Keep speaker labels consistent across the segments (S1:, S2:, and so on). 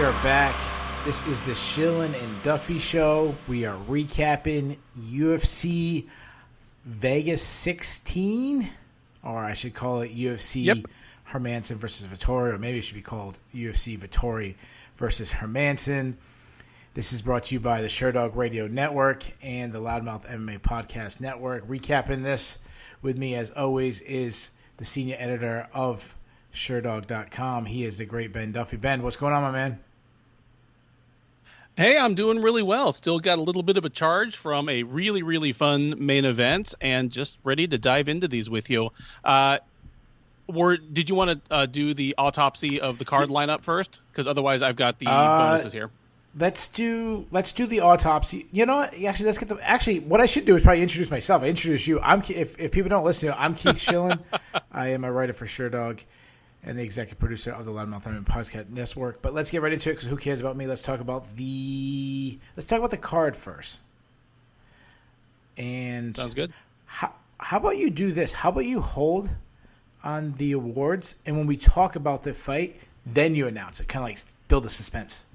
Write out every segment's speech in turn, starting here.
S1: are back. This is the Shillan and Duffy show. We are recapping UFC Vegas 16, or I should call it UFC Hermanson versus Vettori, or maybe it should be called UFC Vettori versus Hermanson. This is brought to you by the Sherdog Radio Network and the Loudmouth MMA Podcast Network. Recapping this with me, as always, is the senior editor of Sherdog.com. He is the great Ben Duffy. Ben, what's going on, my man?
S2: Hey, I'm doing really well. Still got a little bit of a charge from a really, really fun main event, and just ready to dive into these with you. Did you want to do the autopsy of the card lineup first? Because otherwise, I've got the bonuses here.
S1: Let's do the autopsy. You know what? Actually, let's get the. Actually, what I should do is probably introduce myself. I introduce you. If people don't listen to, I'm Keith Shillan. I am a writer for Sherdog and the executive producer of the Loudmouth MMA Podcast Network. But let's get right into it, because who cares about me? Let's talk about the card first. And
S2: sounds good.
S1: How about you do this? How about you hold on the awards, and when we talk about the fight, then you announce it, kind of like build the suspense,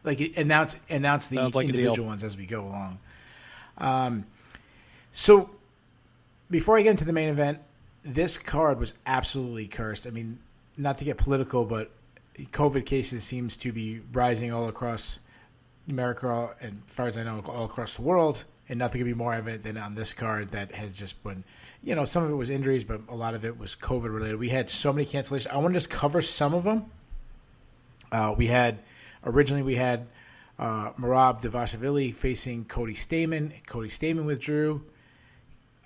S1: like announce the individual ones as we go along. So before I get into the main event, this card was absolutely cursed. I mean, not to get political, but COVID cases seems to be rising all across America, and as far as I know, all across the world. And nothing could be more evident than on this card that has just been, some of it was injuries, but a lot of it was COVID related. We had so many cancellations. I want to just cover some of them. Originally we had Merab Dvalishvili facing Cody Stamann. Cody Stamann withdrew.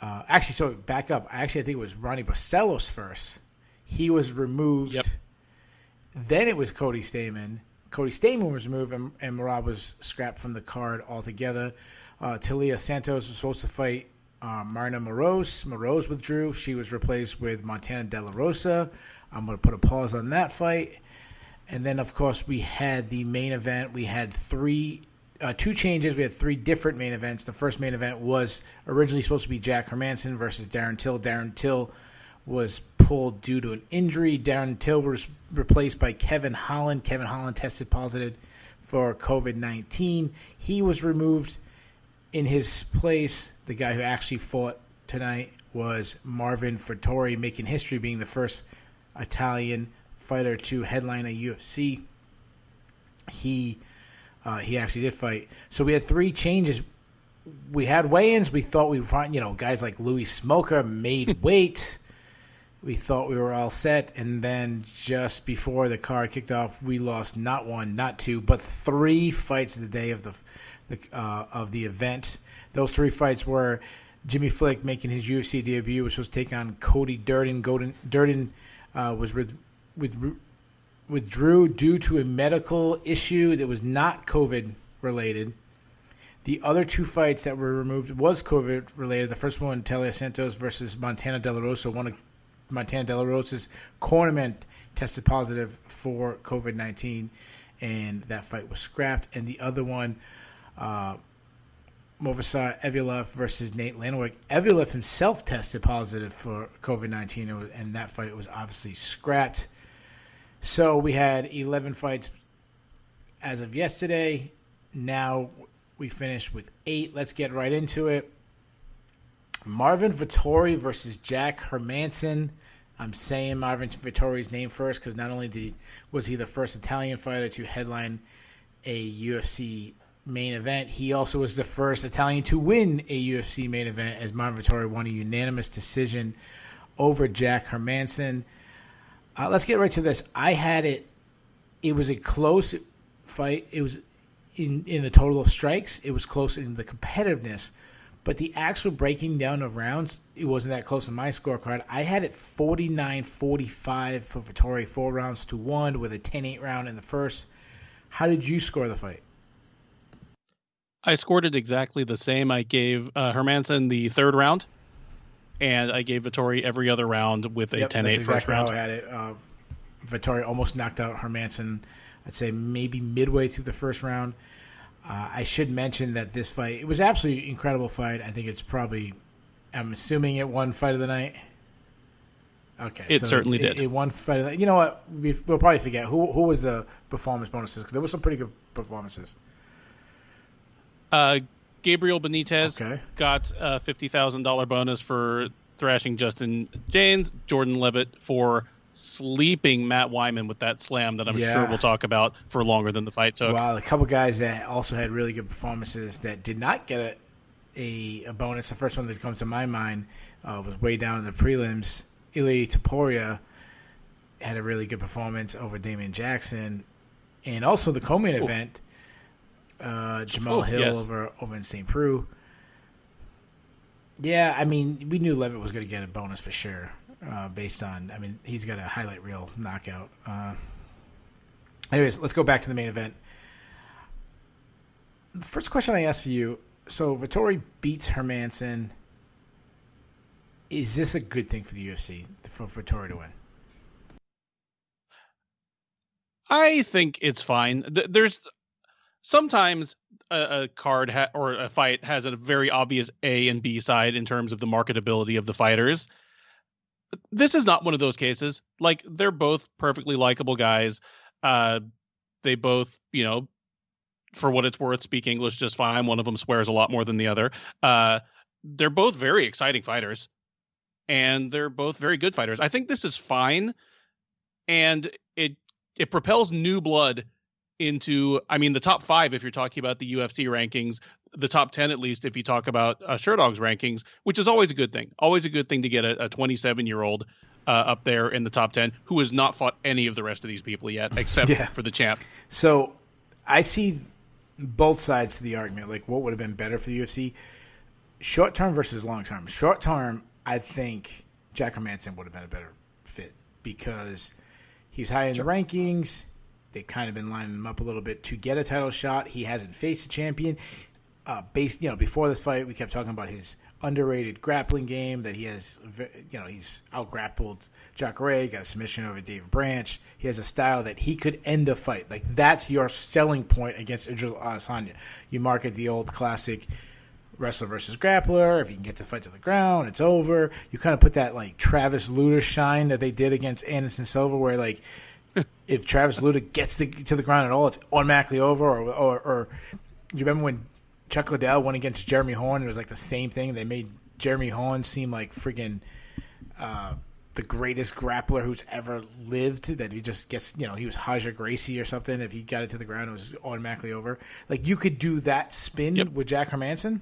S1: Back up. I think it was Ronnie Barcelos first. He was removed. Yep. Then it was Cody Stamann. Cody Stamann was removed, and Merab was scrapped from the card altogether. Talia Santos was supposed to fight Marina Moroz. Moroz withdrew. She was replaced with Montana De La Rosa. I'm going to put a pause on that fight. And then, of course, we had the main event. We had two changes. We had three different main events. The first main event was originally supposed to be Jack Hermansson versus Darren Till. Darren Till was pulled due to an injury. Darren Till was replaced by Kevin Holland. Kevin Holland tested positive for COVID-19. He was removed. In his place, the guy who actually fought tonight was Marvin Vittori, making history, being the first Italian fighter to headline a UFC. He actually did fight. So we had three changes. We had weigh-ins. We thought we would find, guys like Louis Smoka made weight. We thought we were all set, and then just before the card kicked off, we lost not one, not two, but three fights the day of the event. Those three fights were Jimmy Flick making his UFC debut, was supposed to take on Cody Durden. Durden was withdrew due to a medical issue that was not COVID related. The other two fights that were removed was COVID related. The first one, Talia Santos versus Montana De La Rosa. One of Montana De La Rosa's cornermen tested positive for COVID-19, and that fight was scrapped. And the other one, Movsar Evloev versus Nate Landwehr. Evloev himself tested positive for COVID-19, and that fight was obviously scrapped. So we had 11 fights as of yesterday. Now we finished with 8. Let's get right into it. Marvin Vittori versus Jack Hermanson. I'm saying Marvin Vittori's name first because not only was he the first Italian fighter to headline a UFC main event, he also was the first Italian to win a UFC main event, as Marvin Vittori won a unanimous decision over Jack Hermanson. Let's get right to this. I had it. It was a close fight. It was in the total of strikes. It was close in the competitiveness. But the actual breaking down of rounds, it wasn't that close on my scorecard. I had it 49-45 for Vittori, 4-1 with a 10-8 round in the first. How did you score the fight?
S2: I scored it exactly the same. I gave Hermanson the third round, and I gave Vittori every other round with a 10-8 first round.
S1: How I had it. Vittori almost knocked out Hermanson, I'd say maybe midway through the first round. I should mention that this fight, it was absolutely incredible fight. I think it's probably, I'm assuming it won fight of the night. Okay,
S2: it certainly did.
S1: It won fight. You know what? We'll probably forget who was the performance bonuses because there were some pretty good performances.
S2: Gabriel Benitez got a $50,000 bonus for thrashing Justin James. Jordan Levitt for sleeping Matt Wyman with that slam that I'm sure we'll talk about for longer than the fight took.
S1: Wow, a couple guys that also had really good performances that did not get a bonus. The first one that comes to my mind was way down in the prelims. Ilia Topuria had a really good performance over Damian Jackson. And also the co-main event, Jamal Hill over in St. Preux. Yeah, I mean, we knew Levitt was going to get a bonus for sure, based on, I mean, he's got a highlight reel knockout. Anyways, let's go back to the main event. The first question I asked for you, so Vettori beats Hermansen. Is this a good thing for the UFC, for Vettori to win?
S2: I think it's fine. There's sometimes a card or a fight has a very obvious A and B side in terms of the marketability of the fighters. This is not one of those cases. Like, they're both perfectly likable guys. They both, you know, for what it's worth, speak English just fine. One of them swears a lot more than the other. They're both very exciting fighters, and they're both very good fighters. I think this is fine, and it propels new blood into, I mean, the top 5 if you're talking about the UFC rankings, the top 10 at least if you talk about Sherdog's rankings, which is always a good thing. Always a good thing to get a 27-year-old up there in the top 10 who has not fought any of the rest of these people yet, except for the champ.
S1: So I see both sides to the argument, like what would have been better for the UFC. Short term versus long term. Short term, I think Jack Hermansson would have been a better fit because he's high in the rankings. They've kind of been lining him up a little bit to get a title shot. He hasn't faced a champion. Before this fight, we kept talking about his underrated grappling game, that he has, he's out-grappled Jacare, got a submission over David Branch. He has a style that he could end a fight. Like, that's your selling point against Israel Adesanya. You market the old classic wrestler versus grappler. If you can get the fight to the ground, it's over. You kind of put that, like, Travis Lutter shine that they did against Anderson Silva, where, like, if Travis Lutter gets to the ground at all, it's automatically over. Or you remember when Chuck Liddell went against Jeremy Horn? It was like the same thing. They made Jeremy Horn seem like freaking the greatest grappler who's ever lived. That he just gets, he was Haja Gracie or something. If he got it to the ground, it was automatically over. Like, you could do that spin with Jack Hermansson.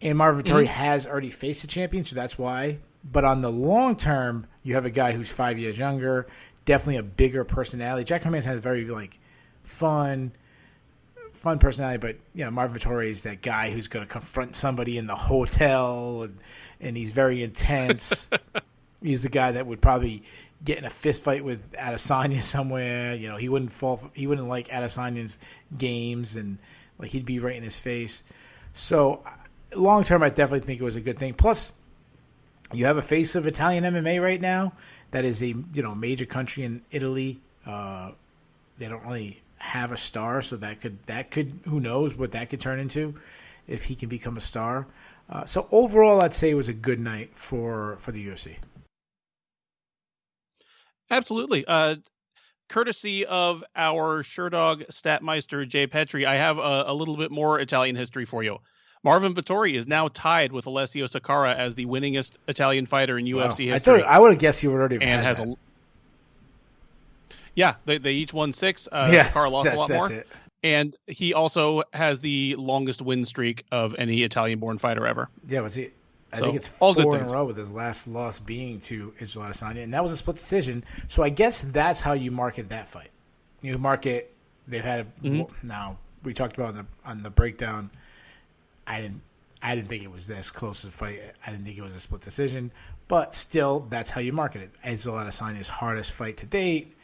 S1: And Marvin Vittori has already faced a champion, so that's why. But on the long term, you have a guy who's 5 years younger, definitely a bigger personality. Jack Hermansson has a very, like, fun personality, but Marvin Vittori is that guy who's going to confront somebody in the hotel, and he's very intense. He's the guy that would probably get in a fist fight with Adesanya somewhere. He wouldn't like Adesanya's games, and like he'd be right in his face. So long term, I definitely think it was a good thing. Plus, you have a face of Italian MMA right now that is a major country in Italy. They don't really have a star, so that could who knows what that could turn into if he can become a star. So overall, I'd say it was a good night for the UFC.
S2: Absolutely. Courtesy of our Sherdog Statmeister Jay Petri, I have a little bit more Italian history for you. Marvin Vittori is now tied with Alessio Sakara as the winningest Italian fighter in UFC history.
S1: I would have guessed you would already
S2: and
S1: had
S2: has that. They each won 6. Sakara lost a lot more.
S1: It.
S2: And he also has the longest win streak of any Italian-born fighter ever.
S1: Yeah, but I think it's
S2: all
S1: 4
S2: good
S1: in
S2: things.
S1: a row with his last loss being to Israel Adesanya, and that was a split decision. So I guess that's how you market that fight. You market, they've had now we talked about on the breakdown. I didn't think it was this close to the fight. I didn't think it was a split decision, but still, that's how you market it. Israel Adesanya's hardest fight to date.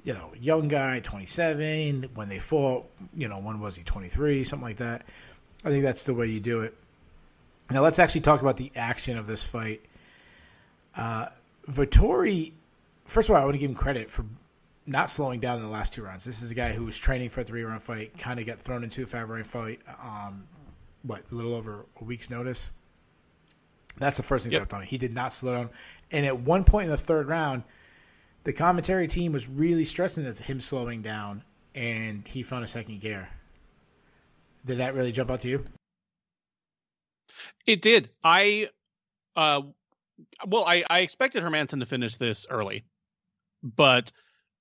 S1: Young guy, 27. When they fought, when was he, 23, something like that. I think that's the way you do it. Now let's actually talk about the action of this fight. Vettori, first of all, I want to give him credit for not slowing down in the last 2 rounds. This is a guy who was training for a 3-round fight, kind of got thrown into a 5-round fight, a little over a week's notice. That's the first thing that jumped on me. He did not slow down. And at one point in the third round, the commentary team was really stressing him slowing down, and he found a second gear. Did that really jump out to you?
S2: It did. I expected Hermansen to finish this early, but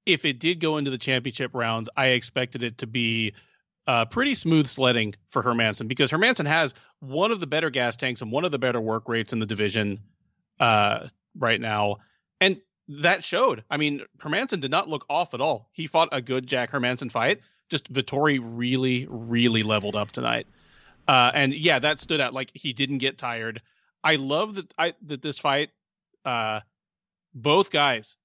S2: if it did go into the championship rounds, I expected it to be pretty smooth sledding for Hermansen, because Hermansen has one of the better gas tanks and one of the better work rates in the division right now. And that showed. I mean, Hermansen did not look off at all. He fought a good Jack Hermansen fight. Just Vettori really, really leveled up tonight. And yeah, that stood out. Like, he didn't get tired. I love that this fight, both guys,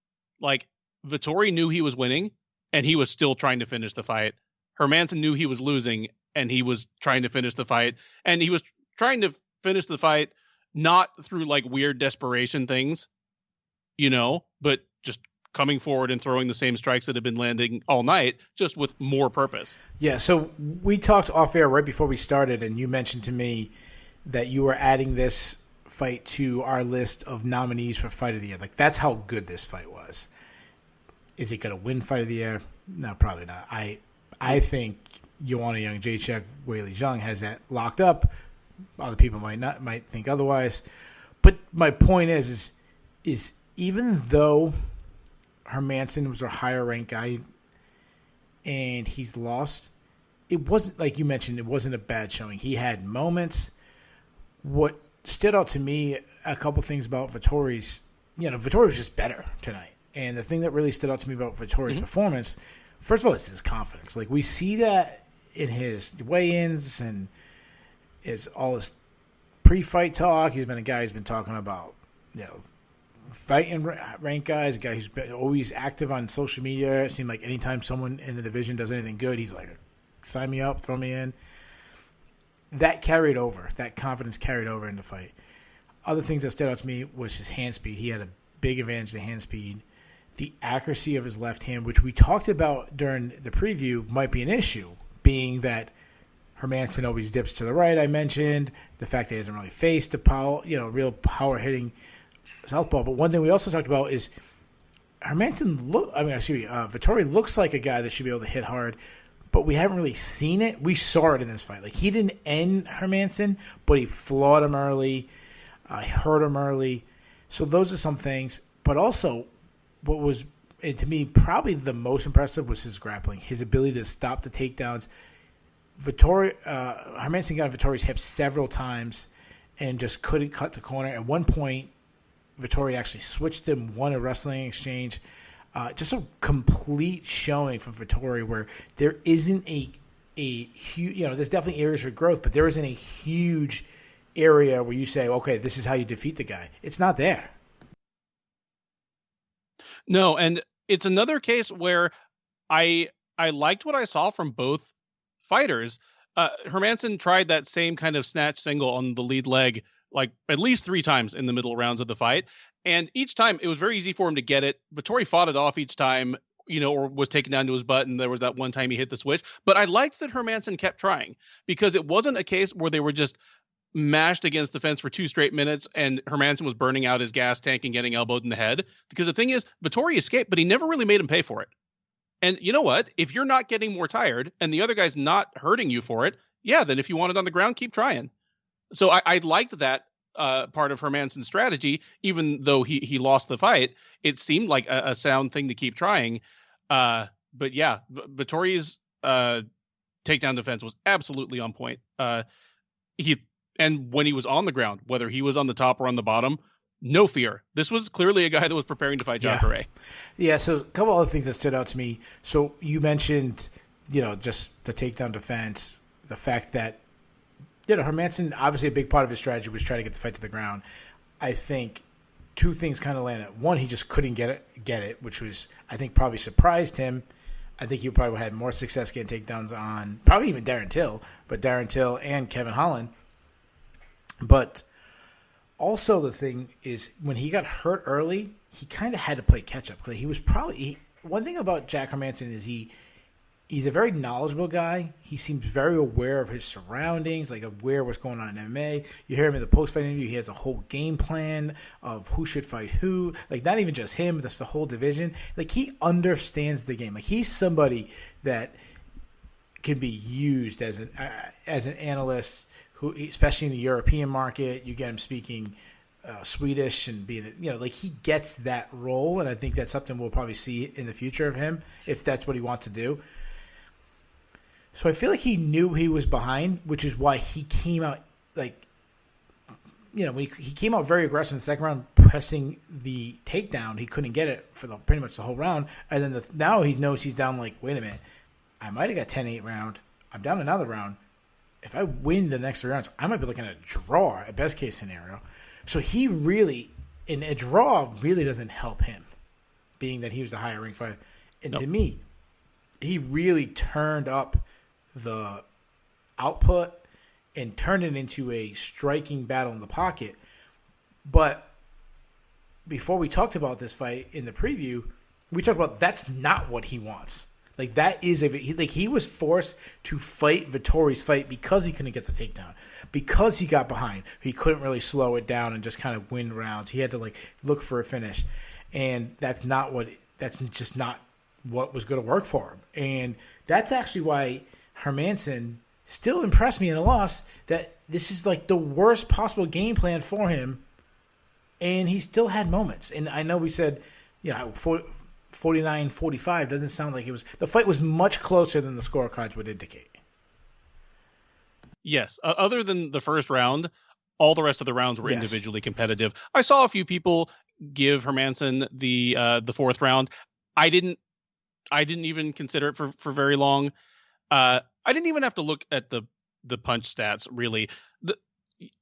S2: like, Vettori knew he was winning and he was still trying to finish the fight. Hermansen knew he was losing and he was trying to finish the fight. And he was trying to finish the fight not through like weird desperation things, but just coming forward and throwing the same strikes that have been landing all night, just with more purpose.
S1: Yeah, so we talked off air right before we started, and you mentioned to me that you were adding this fight to our list of nominees for Fight of the Year. Like, that's how good this fight was. Is it going to win Fight of the Year? No, probably not. I think Joanna Young, Jacek, Weili Zhang has that locked up. Other people might think otherwise. But my point is even though Hermansen was a higher ranked guy and he's lost, it wasn't, like you mentioned, it wasn't a bad showing. He had moments. What stood out to me, a couple things about Vettori's, Vettori was just better tonight. And the thing that really stood out to me about Vettori's performance, first of all, is his confidence. Like, we see that in his weigh-ins and all his pre-fight talk. He's been a guy who's been talking about, fighting ranked guys, a guy who's been always active on social media. It seemed like anytime someone in the division does anything good, he's like, sign me up, throw me in. That carried over. That confidence carried over in the fight. Other things that stood out to me was his hand speed. He had a big advantage to hand speed. The accuracy of his left hand, which we talked about during the preview, might be an issue, being that Hermansen always dips to the right, I mentioned. The fact that he hasn't really faced a real power-hitting southpaw. But one thing we also talked about is Vettori looks like a guy that should be able to hit hard, but we haven't really seen it. We saw it in this fight. Like, he didn't end Hermansen, but he flawed him early, hurt him early. So those are some things. But also, what was, to me, probably the most impressive was his grappling, his ability to stop the takedowns. Hermansen got on Vettori's hips several times and just couldn't cut the corner. At one point, Vettori actually switched him, won a wrestling exchange. Just a complete showing from Vettori where there isn't a huge, there's definitely areas for growth, but there isn't a huge area where you say, okay, this is how you defeat the guy. It's not there.
S2: No, and it's another case where I liked what I saw from both fighters. Hermansen tried that same kind of snatch single on the lead leg like at least 3 times in the middle rounds of the fight. And each time it was very easy for him to get it. Vettori fought it off each time, or was taken down to his butt. And there was that one time he hit the switch. But I liked that Hermansen kept trying, because it wasn't a case where they were just mashed against the fence for 2 straight minutes and Hermansen was burning out his gas tank and getting elbowed in the head. Because the thing is, Vettori escaped, but he never really made him pay for it. And you know what? If you're not getting more tired and the other guy's not hurting you for it, yeah, then if you want it on the ground, keep trying. So I liked that part of Hermansen's strategy, even though he lost the fight. It seemed like a sound thing to keep trying. But yeah, Vettori's takedown defense was absolutely on point. And when he was on the ground, whether he was on the top or on the bottom, no fear. This was clearly a guy that was preparing to fight Jacare.
S1: Yeah, so a couple other things that stood out to me. So you mentioned, just the takedown defense, the fact that, Hermansen, obviously a big part of his strategy was trying to get the fight to the ground. I think 2 things kind of landed. One, he just couldn't get it, which was, I think, probably surprised him. I think he probably had more success getting takedowns on probably even Darren Till and Kevin Holland. But also the thing is, when he got hurt early, he kind of had to play catch up. He was probably one thing about Jack Hermansen is he he's a very knowledgeable guy. He seems very aware of his surroundings, like aware of what's going on in MMA. You hear him in the post-fight interview. He has a whole game plan of who should fight who. Like, not even just him, but that's the whole division. Like, he understands the game. Like, he's somebody that can be used as an analyst, who, especially in the European market. You get him speaking Swedish and being, like, he gets that role, and I think that's something we'll probably see in the future of him if that's what he wants to do. So I feel like he knew he was behind, which is why he came out when he came out very aggressive in the second round, pressing the takedown. He couldn't get it for pretty much the whole round, and then now he knows he's down. Like, wait a minute, I might have got 10-8 round. I'm down another round. If I win the next 3 rounds, I might be looking at a draw at best case scenario. So he really, in a draw, really doesn't help him, being that he was the higher rank fighter. And to me, he really turned up the output and turned it into a striking battle in the pocket. But before we talked about this fight in the preview, we talked about that's not what he wants. Like, that is he was forced to fight Vittori's fight because he couldn't get the takedown, because he got behind. He couldn't really slow it down and just kind of win rounds. He had to look for a finish, and that's just not what was going to work for him. And that's actually why Hermansen still impressed me in a loss. That this is like the worst possible game plan for him, and he still had moments. And I know we said, 49-45 doesn't sound like it was. The fight was much closer than the scorecards would indicate.
S2: Yes. Other than the first round, all the rest of the rounds were individually competitive. I saw a few people give Hermansen the fourth round. I didn't even consider it for very long. I didn't even have to look at the punch stats, really.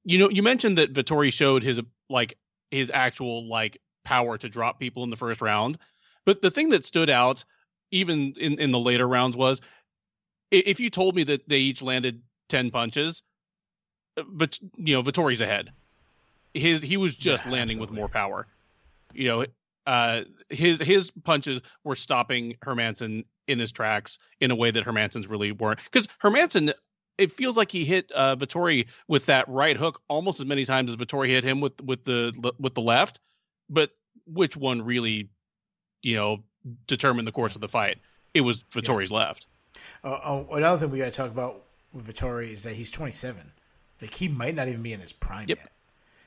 S2: You mentioned that Vettori showed his actual power to drop people in the first round. But the thing that stood out, even in the later rounds, was if you told me that they each landed 10 punches, but Vittori's ahead. He was just landing with more power. His punches were stopping Hermansen in his tracks in a way that Hermansen's really weren't. Because Hermansen, it feels like he hit Vettori with that right hook almost as many times as Vettori hit him with the left. But which one really, determined the course of the fight? It was Vittori's left.
S1: Another thing we got to talk about with Vettori is that he's 27. Like, he might not even be in his prime yet.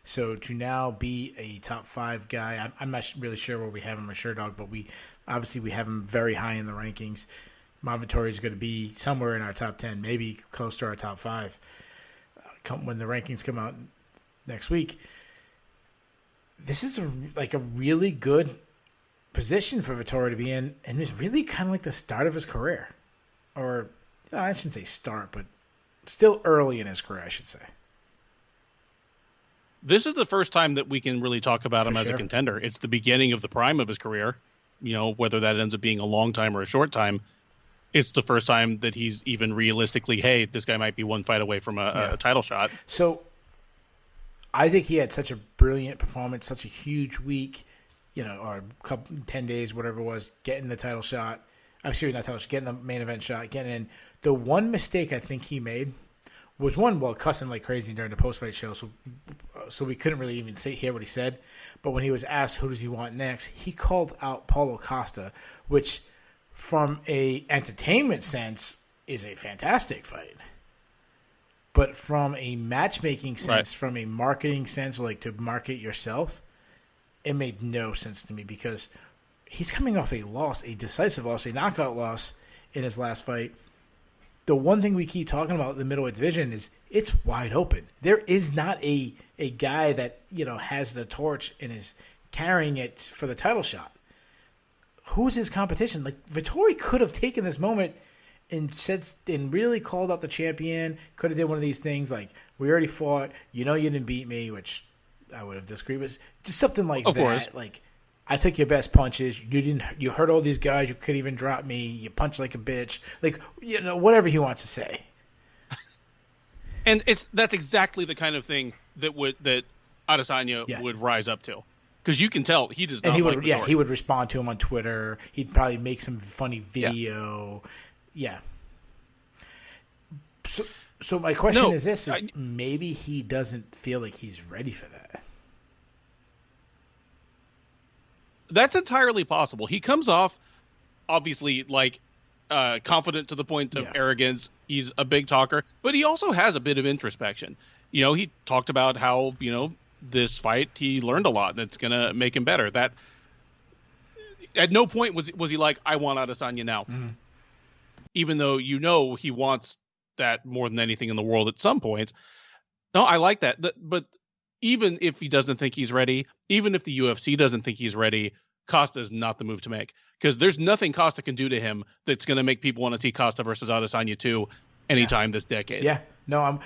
S1: So to now be a top 5 guy, I'm not really sure where we have him or Sure Dog, but we have him very high in the rankings. Marvin Vittori is going to be somewhere in our top 10, maybe close to our top 5 when the rankings come out next week. This is a really good position for Vettori to be in, and it's really kind of like the start of his career. Or, I shouldn't say start, but still early in his career, I should say.
S2: This is the first time that we can really talk about him as a contender. It's the beginning of the prime of his career. Whether that ends up being a long time or a short time, it's the first time that he's even realistically, hey, this guy might be one fight away from a title shot. So
S1: I think he had such a brilliant performance, such a huge week, or 10 days, whatever it was, getting the title shot. I'm serious, not title shot, getting the main event shot, getting in. The one mistake I think he made was cussing like crazy during the post-fight show, so we couldn't really even hear what he said. But when he was asked who does he want next, he called out Paulo Costa, which from a entertainment sense is a fantastic fight. But from a matchmaking sense, from a marketing sense, to market yourself, it made no sense to me because he's coming off a loss, a decisive loss, a knockout loss in his last fight. The one thing we keep talking about in the middleweight division is it's wide open. There is not a guy that has the torch and is carrying it for the title shot. Who's his competition? Vettori could have taken this moment and really called out the champion. Could have did one of these things we already fought. You didn't beat me, which I would have disagreed with. Just something like that. Of course. I took your best punches. You hurt all these guys. You could even drop me. You punch like a bitch. Whatever he wants to say.
S2: And that's exactly the kind of thing that Adesanya would rise up to. Because you can tell he does not like Vettori.
S1: He would respond to him on Twitter. He'd probably make some funny video. Yeah. So my question is this: maybe he doesn't feel like he's ready for that.
S2: That's entirely possible. He comes off, obviously, like confident to the point of arrogance. He's a big talker, but he also has a bit of introspection. He talked about how, this fight, he learned a lot, and it's going to make him better. That at no point was he like, I want Adesanya now. Mm-hmm. Even though he wants that more than anything in the world at some point. No, I like that. But even if he doesn't think he's ready, even if the UFC doesn't think he's ready, Costa is not the move to make. Because there's nothing Costa can do to him that's going to make people want to see Costa versus Adesanya 2 anytime this decade.
S1: Yeah. No,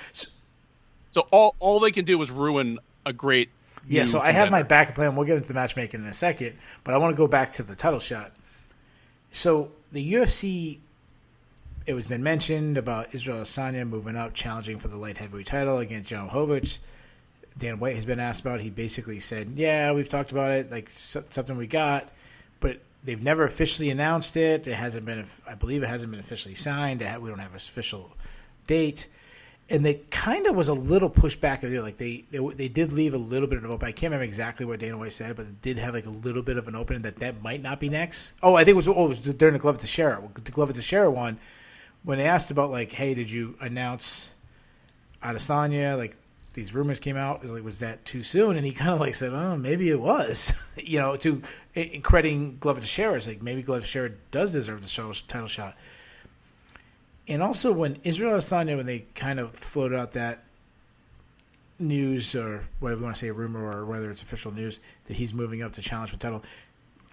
S2: So all they can do is ruin a great
S1: so
S2: contender.
S1: I have my backup plan. We'll get into the matchmaking in a second, but I want to go back to the title shot. So the UFC, it was been mentioned about Israel Adesanya moving up, challenging for the light heavyweight title against Jan Blachowicz. Dan White has been asked about it. He basically said, yeah, we've talked about it, like something we got, but they've never officially announced it. It hasn't been, I believe it hasn't been officially signed. We don't have an official date. And they kind of was a little pushback. Like they did leave a little bit of an open. I can't remember exactly what Dana White said, but it did have like a little bit of an opening that might not be next. Oh, I think it was during the Glover Teixeira one, when they asked about like, hey, did you announce Adesanya? Like these rumors came out. It was like, was that too soon? And he kind of like said, oh, maybe it was. Crediting Glover Teixeira, like maybe Glover Teixeira does deserve the title shot. And also when Israel Adesanya, when they kind of floated out that news or whatever you want to say, rumor or whether it's official news that he's moving up to challenge for the title,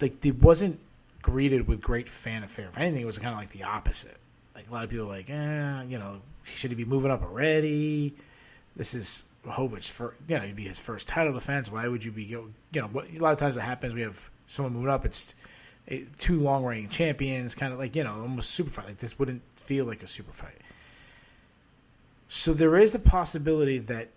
S1: like it wasn't greeted with great fanfare. If anything, it was kind of like the opposite. Like a lot of people were like, should he be moving up already? This is Blachowicz for it'd be his first title defense. Why would you be a lot of times it happens. We have someone moving up. It's two long reigning champions, kind of like almost super fight. Like this wouldn't feel like a super fight. So there is the possibility that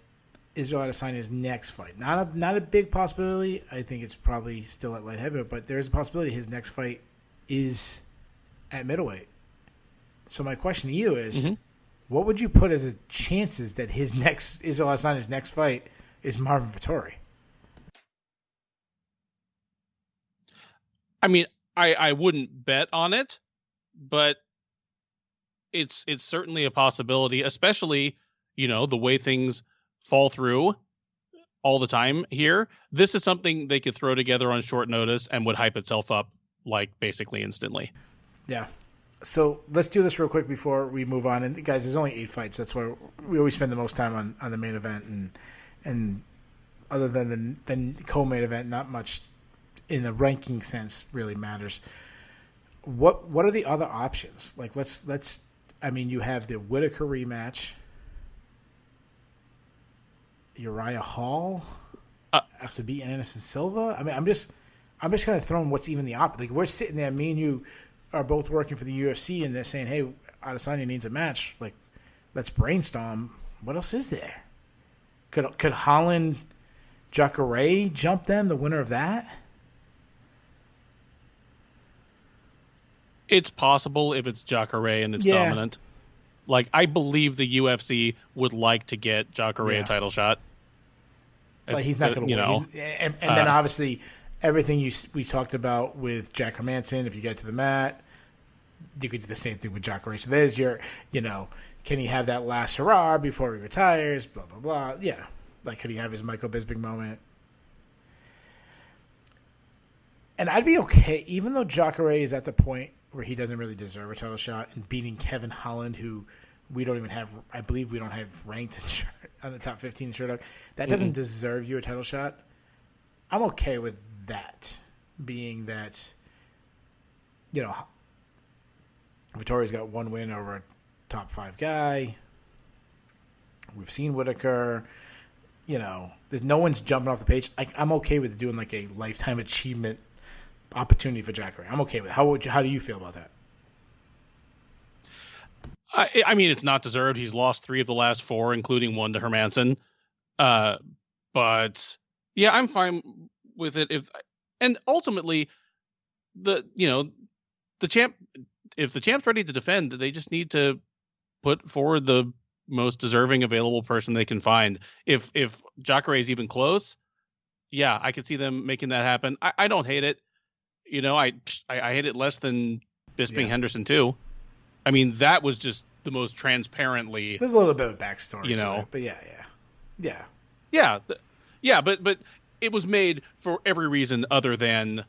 S1: Israel Adesanya's next fight, not a big possibility. I think it's probably still at light heavyweight, but there is a possibility his next fight is at middleweight. So my question to you is, what would you put as the chances that Israel Adesanya's next fight is Marvin Vittori?
S2: I mean, I wouldn't bet on it, but it's certainly a possibility, especially, the way things fall through all the time here. This is something they could throw together on short notice and would hype itself up like basically instantly.
S1: Yeah. So let's do this real quick before we move on. And guys, there's only 8 fights. That's why we always spend the most time on the main event, and other than the co-main event, not much in the ranking sense really matters. What are the other options? Like let's I mean, you have the Whitaker rematch, Uriah Hall after beating Anderson Silva. I mean, I'm just kind of throwing what's even the opposite. Like we're sitting there, me and you are both working for the UFC, and they're saying, "Hey, Adesanya needs a match. Like, let's brainstorm. What else is there? Could Holland, Jacare jump them? The winner of that?"
S2: It's possible if it's Jacare and it's dominant. Like, I believe the UFC would like to get Jacare a title shot.
S1: But he's not going to win. And then obviously everything we talked about with Jack Hermansen, if you get to the mat, you could do the same thing with Jacare. So there's your, can he have that last hurrah before he retires? Blah, blah, blah. Yeah. Like, could he have his Michael Bisping moment? And I'd be okay, even though Jacare is at the point where he doesn't really deserve a title shot, and beating Kevin Holland, who we don't even have, I believe we don't have ranked on the top 15 in Sherdog. That doesn't deserve you a title shot. I'm okay with that, being that, Vittori's got one win over a top 5 guy. We've seen Whitaker. There's no one's jumping off the page. I'm okay with doing like a lifetime achievement opportunity for Jacare. I'm okay with it. How do you feel about that?
S2: I mean, it's not deserved. He's lost 3 of the last 4, including 1 to Hermansen. But yeah, I'm fine with it. And ultimately, the champ if the champ's ready to defend, they just need to put forward the most deserving available person they can find. If Jacare is even close, yeah, I could see them making that happen. I don't hate it. I hate it less than Bisping Henderson too. I mean, that was just the most transparently.
S1: There's a little bit of backstory, to it, but
S2: but it was made for every reason other than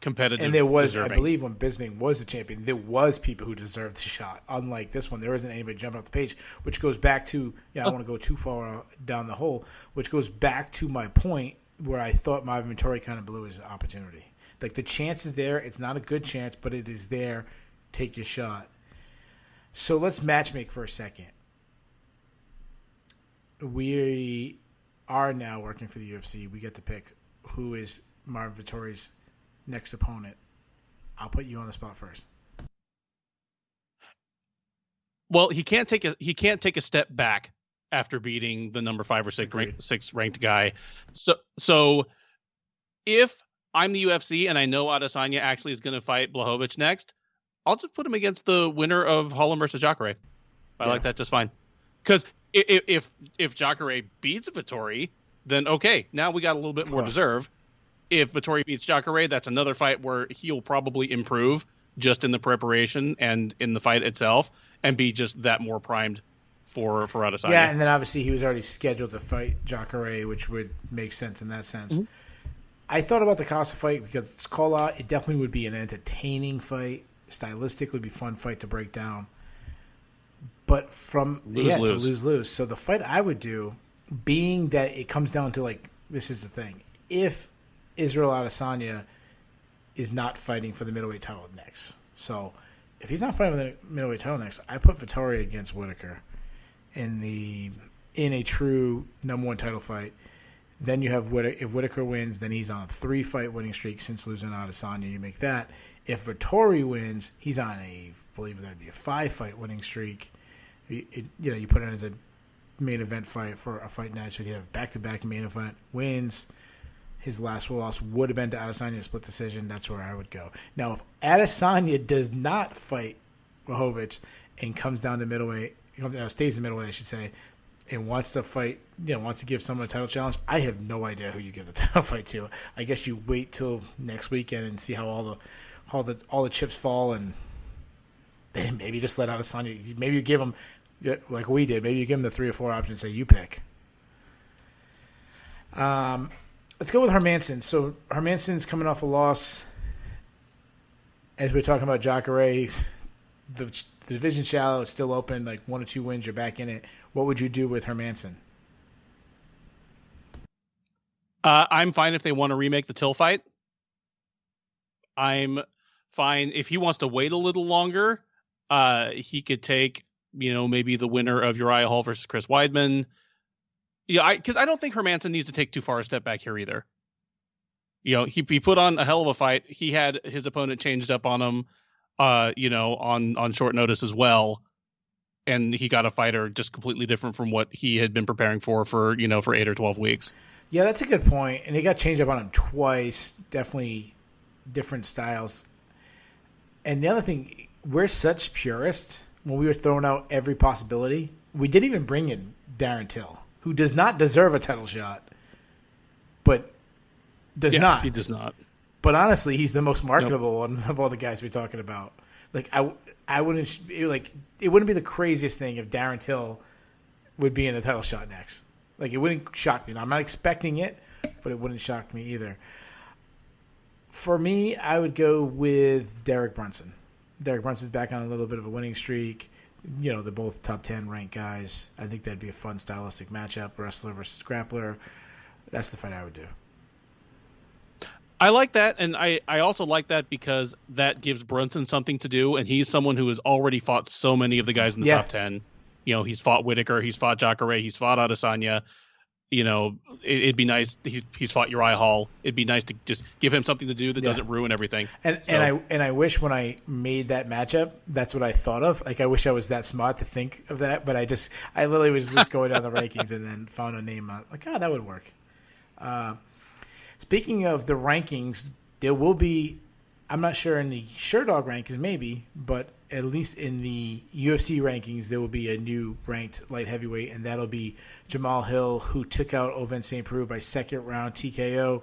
S2: competitive.
S1: And there was,
S2: deserving.
S1: I believe, when Bisping was the champion, there was people who deserved the shot. Unlike this one, there isn't anybody jumping off the page, which goes back to I don't want to go too far down the hole, which goes back to my point where I thought Marvin Vittori kind of blew his opportunity. Like, the chance is there. It's not a good chance, but it is there. Take your shot. So let's matchmake for a second. We are now working for the UFC. We get to pick who is Marvin Vittori's next opponent. I'll put you on the spot first.
S2: Well, he can't take a step back after beating the number 5 or 6 ranked guy. So if I'm the UFC and I know Adesanya actually is going to fight Blachowicz next, I'll just put him against the winner of Holland versus Jacare. I like that just fine. Because if Jacare beats Vettori, then okay, now we got a little bit more deserve. If Vettori beats Jacare, that's another fight where he'll probably improve just in the preparation and in the fight itself and be just that more primed for Adesanya.
S1: Yeah, and then obviously he was already scheduled to fight Jacare, which would make sense in that sense. Mm-hmm. I thought about the Costa fight because it's called out. It definitely would be an entertaining fight. Stylistically, be a fun fight to break down. But from it's a lose-lose. So the fight I would do, being that it comes down to, like, this is the thing. If Israel Adesanya is not fighting for the middleweight title next. So if he's not fighting for the middleweight title next, I put Vettori against Whitaker in a true number 1 title fight. Then you have Whitaker. If Whitaker wins, then he's on a 3-fight winning streak since losing Adesanya. You make that. If Vettori wins, he's on I believe that'd be a 5-fight winning streak. You put it as a main event fight for a fight night, so you have back-to-back main event wins. His last loss would have been to Adesanya, split decision. That's where I would go. Now, if Adesanya does not fight Blachowicz and comes down to middleweight, stays in middleweight, I should say, and wants to fight, wants to give someone a title challenge, I have no idea who you give the title fight to. I guess you wait till next weekend and see how all the chips fall, and then maybe just let Adesanya. Maybe you give him, like we did. Maybe you give him the 3 or 4 options and say you pick. Let's go with Hermansen. So Hermansen's coming off a loss. As we're talking about Jacare, the division shallow is still open. Like 1 or 2 wins, you're back in it. What would you do with Hermansen?
S2: I'm fine if they want to remake the Till fight. I'm fine if he wants to wait a little longer. He could take, maybe the winner of Uriah Hall versus Chris Weidman. Yeah, because I don't think Hermansen needs to take too far a step back here either. He put on a hell of a fight. He had his opponent changed up on him, on short notice as well. And he got a fighter just completely different from what he had been preparing for 8 or 12 weeks. Yeah,
S1: that's a good point. And he got changed up on him twice. Definitely different styles. And the other thing, we're such purists. When we were throwing out every possibility, we didn't even bring in Darren Till, who does not deserve a title shot, but does not.
S2: He does not.
S1: But honestly, he's the most marketable one of all the guys we're talking about. Like I wouldn't it wouldn't be the craziest thing if Darren Till would be in the title shot next. Like, it wouldn't shock me. I'm not expecting it, but it wouldn't shock me either. For me, I would go with Derek Brunson. Derek Brunson's back on a little bit of a winning streak. They're both top 10 ranked guys. I think that'd be a fun stylistic matchup, wrestler versus grappler. That's the fight I would do.
S2: I like that, and I also like that because that gives Brunson something to do, and he's someone who has already fought so many of the guys in the top 10. He's fought Whitaker, he's fought Jacare, he's fought Adesanya. It'd be nice. He's fought Uriah Hall. It'd be nice to just give him something to do that doesn't ruin everything.
S1: And I wish when I made that matchup, that's what I thought of. Like, I wish I was that smart to think of that, but I literally was just going down the rankings and then found a name like, that would work. Speaking of the rankings, there will be I'm not sure in the Sherdog rankings, maybe, but at least in the UFC rankings, there will be a new ranked light heavyweight, and that'll be Jamal Hill, who took out Ovince St. Preux by second round TKO.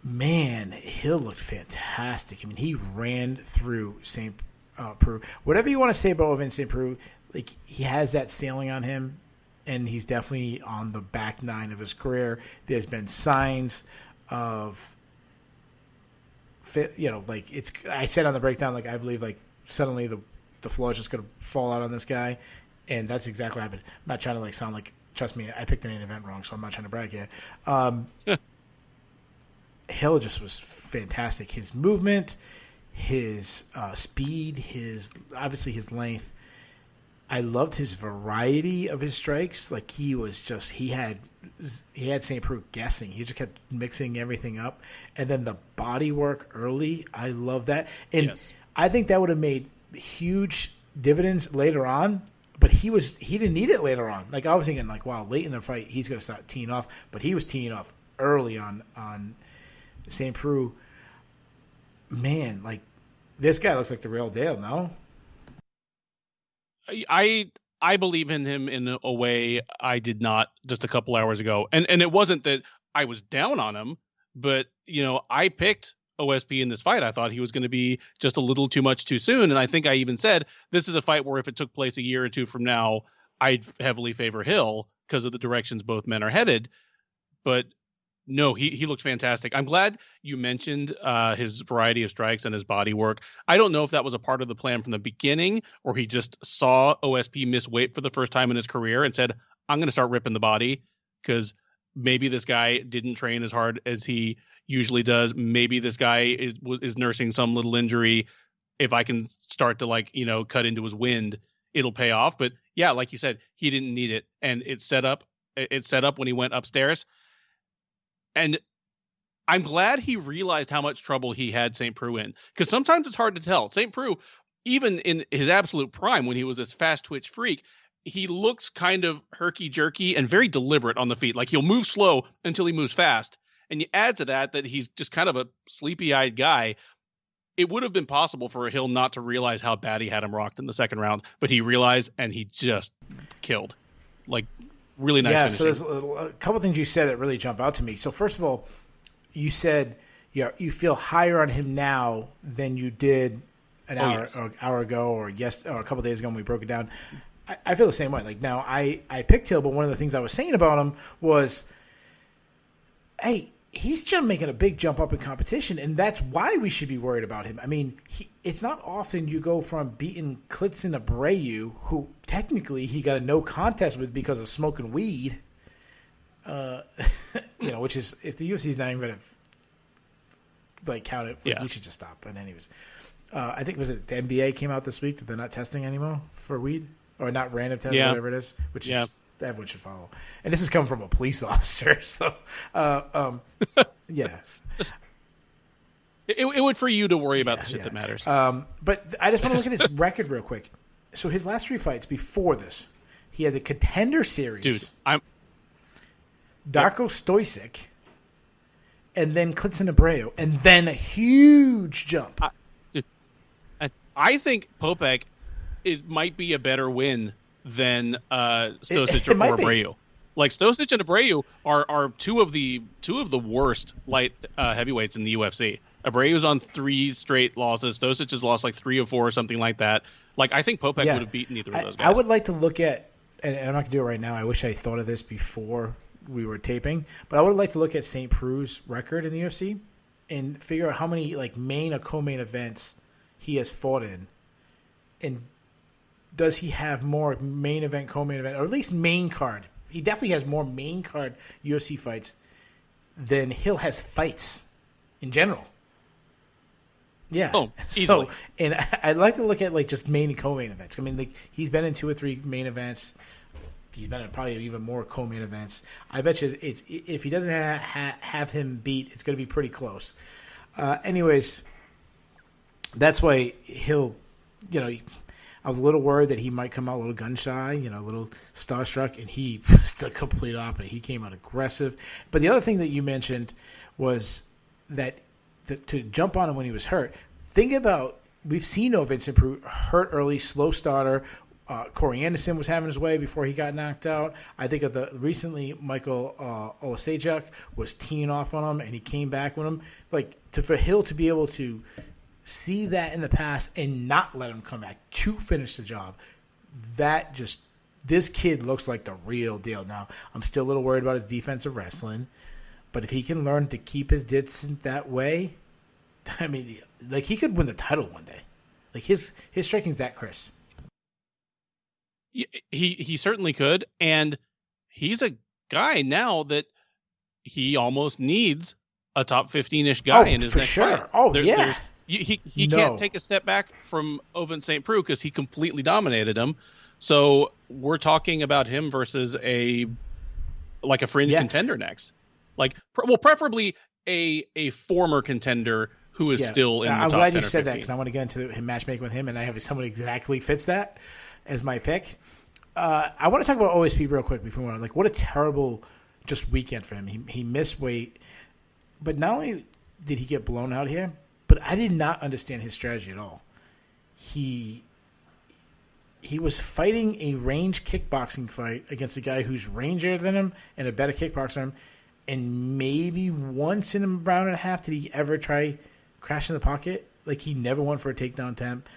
S1: Man, Hill looked fantastic. I mean, he ran through St. Preux. Whatever you want to say about Ovince St. Preux, like, he has that ceiling on him, and he's definitely on the back nine of his career. There's been signs of, like, it's. I said on the breakdown, like, I believe, like, suddenly the floor is just going to fall out on this guy, and that's exactly what happened. I'm not trying to, like, sound like, trust me, I picked the main event wrong, so I'm not trying to brag here. Hill just was fantastic. His movement, his speed, obviously his length. I loved his variety of his strikes. Like, he had St. Preux guessing. He just kept mixing everything up. And then the body work early, I love that. And yes. I think that would have made huge dividends later on, but he didn't need it later on. Like, I was thinking, like, wow, late in the fight, he's going to start teeing off. But he was teeing off early on St. Preux. Man, like, this guy looks like the real deal, no?
S2: I believe in him in a way I did not just a couple hours ago. And it wasn't that I was down on him, but, I picked OSP in this fight. I thought he was going to be just a little too much too soon. And I think I even said this is a fight where if it took place a year or two from now, I'd heavily favor Hill because of the directions both men are headed. But no, he looked fantastic. I'm glad you mentioned his variety of strikes and his body work. I don't know if that was a part of the plan from the beginning or he just saw OSP miss weight for the first time in his career and said, I'm going to start ripping the body because maybe this guy didn't train as hard as he usually does. Maybe this guy is nursing some little injury. If I can start to cut into his wind, it'll pay off. But yeah, like you said, he didn't need it. And it's set up when he went upstairs. And I'm glad he realized how much trouble he had St. Preux in, because sometimes it's hard to tell. St. Preux, even in his absolute prime, when he was this fast twitch freak, he looks kind of herky-jerky and very deliberate on the feet. Like, he'll move slow until he moves fast. And you add to that he's just kind of a sleepy-eyed guy. It would have been possible for Hill not to realize how bad he had him rocked in the second round, but he realized, and he just killed. Like, really nice finishing.
S1: So there's a couple of things you said that really jump out to me. So first of all, you said you feel higher on him now than you did an hour ago or a couple of days ago when we broke it down. I feel the same way. Like, now I picked Hill, but one of the things I was saying about him was, hey, he's just making a big jump up in competition, and that's why we should be worried about him. I mean, it's not often you go from beating Klidson Abreu, who technically he got a no contest with because of smoking weed, which is, if the UFC's not even going to count it, we should just stop. But anyways, I think, was it the NBA came out this week that they're not testing anymore for weed, or not random testing, whatever it is, which is, everyone should follow. And this is coming from a police officer, so yeah.
S2: It would for you to worry about the shit that matters.
S1: But I just want to look at his record real quick. So his last 3 fights before this, he had the Contender Series.
S2: Dude,
S1: Darko Stoysic, and then Klidson Abreu, and then a huge jump.
S2: I think Popek might be a better win than Stosic or Abreu. Like, Stosic and Abreu are two of the worst light heavyweights in the UFC. Abreu's on 3 straight losses. Stosic has lost like 3 or 4 or something like that. Like, I think Popek would have beaten either of those guys.
S1: I would like to look at, and I'm not going to do it right now. I wish I thought of this before we were taping, but I would like to look at St. Preux's record in the UFC and figure out how many main or co-main events he has fought in, and does he have more main event, co-main event, or at least main card? He definitely has more main card UFC fights than Hill has fights in general. Yeah.
S2: Oh, easily.
S1: So, and I'd like to look at just main and co-main events. I mean, he's been in 2 or 3 main events. He's been in probably even more co-main events. I bet you if he doesn't have him beat, it's going to be pretty close. Anyways, that's why Hill, I was a little worried that he might come out a little gun shy, a little starstruck, and he was the complete opposite. He came out aggressive. But the other thing that you mentioned was that to jump on him when he was hurt. Think about, we've seen Vincent Pru hurt early, slow starter. Corey Anderson was having his way before he got knocked out. I think recently Michael Olasejak was teeing off on him, and he came back with him. For Hill to be able to see that in the past and not let him come back to finish the job, this kid looks like the real deal. Now, I'm still a little worried about his defensive wrestling, but if he can learn to keep his distance that way, I mean, he could win the title one day. His striking's that crisp.
S2: He certainly could, and he's a guy now that he almost needs a top 15-ish guy in his next fight.
S1: Yeah.
S2: He can't take a step back from Ovince St. Preux because he completely dominated him. So we're talking about him versus a fringe contender next. Preferably a former contender who is still in the top 10 or 15. I'm glad you said that because
S1: I want to get into him matchmaking with him, and I have someone exactly fits that as my pick. I want to talk about OSP real quick before we move on. What a terrible just weekend for him. He missed weight, but not only did he get blown out here, but I did not understand his strategy at all. He was fighting a range kickboxing fight against a guy who's rangier than him and a better kickboxer than him, and maybe once in a round and a half did he ever try crashing the pocket. He never went for a takedown attempt.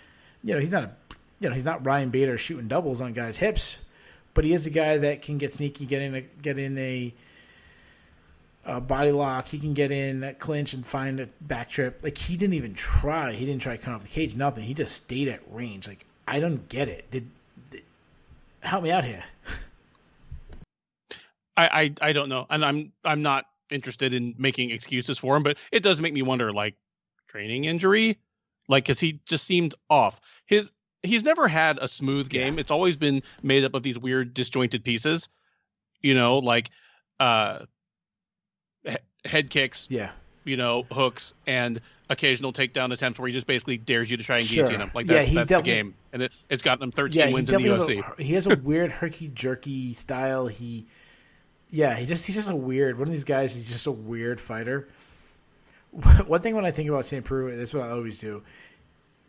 S1: He's not Ryan Bader shooting doubles on guys' hips, but he is a guy that can get sneaky, get in a body lock. He can get in that clinch and find a back trip. He didn't even try. He didn't try cutting off the cage. Nothing. He just stayed at range. I don't get it. Help me out here.
S2: I don't know, and I'm not interested in making excuses for him, but it does make me wonder, training injury, because he just seemed off. He's never had a smooth game. Yeah. It's always been made up of these weird disjointed pieces, head kicks, hooks, and occasional takedown attempts where he just basically dares you to try and guillotine him. That's the game. And it's gotten him 13 wins in the UFC.
S1: He has a weird herky-jerky style. He's just a weird one of these guys. He's just a weird fighter. One thing when I think about St. Preux, and this is what I always do,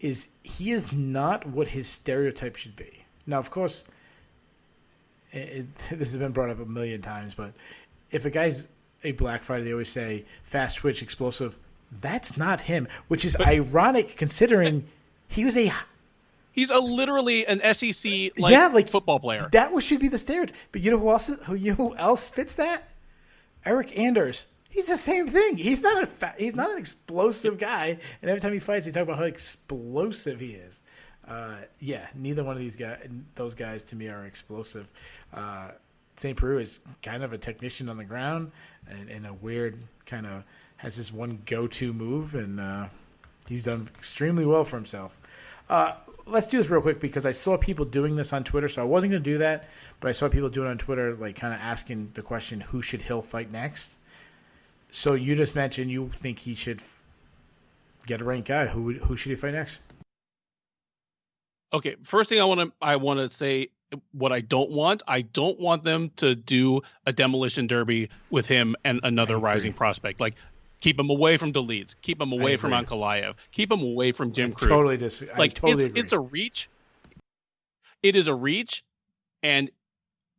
S1: is he is not what his stereotype should be. Now, of course, this has been brought up a million times, but if a guy's a black fighter, they always say fast twitch, explosive. That's not him, which is ironic considering he's
S2: literally an SEC football player.
S1: That should be the stereotype. But you know who else fits that? Eric Anders. He's the same thing. He's not an explosive guy, and every time he fights, they talk about how explosive he is. Neither one of those guys to me are explosive. St. Preux is kind of a technician on the ground, and a weird kind of has this one go-to move, and he's done extremely well for himself. Let's do this real quick because I saw people doing this on Twitter, so I wasn't going to do that, but I saw people doing it on Twitter, kind of asking the question, who should Hill fight next? So you just mentioned you think he should get a ranked guy. Who should he fight next?
S2: Okay, first thing I want to say what I don't want them to do a demolition derby with him and another rising prospect. Keep him away from Deletes. Keep him away from Ankalaev. Keep him away from Jim Krug.
S1: Totally disagree.
S2: It's a reach. It is a reach, and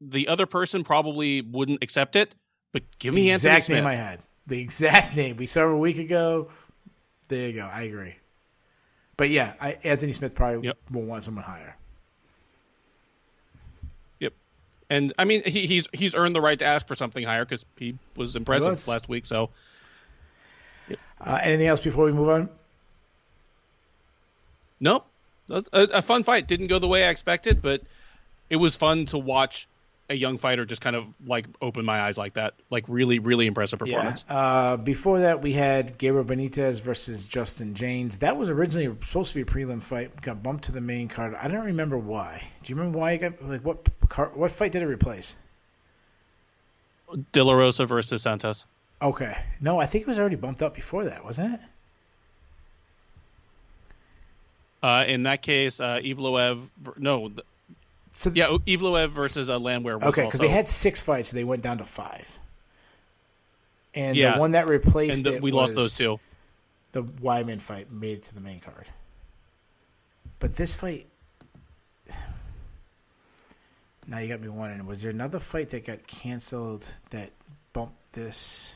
S2: the other person probably wouldn't accept it. But give me Anthony Smith.
S1: The exact name I had. The exact name we saw a week ago. There you go. I agree. But yeah, Anthony Smith probably will want someone higher.
S2: Yep. And I mean, he's earned the right to ask for something higher because he was impressive last week. So. Yep.
S1: Anything else before we move on?
S2: Nope. That was a fun fight. Didn't go the way I expected, but it was fun to watch a young fighter just kind of open my eyes like that. Really, really impressive performance.
S1: Yeah. Before that, we had Gabriel Benitez versus Justin James. That was originally supposed to be a prelim fight. Got bumped to the main card. I don't remember why. Do you remember why it got what fight did it replace?
S2: De La Rosa versus Santos.
S1: Okay. No, I think it was already bumped up before that, wasn't it?
S2: In that case, Evloev. No. Evloev versus Landwehr was
S1: okay, because they had 6 fights, so they went down to 5. And the one that replaced
S2: we lost those 2.
S1: the Wyman fight made it to the main card. But this fight, now you got me wondering, was there another fight that got canceled that bumped this?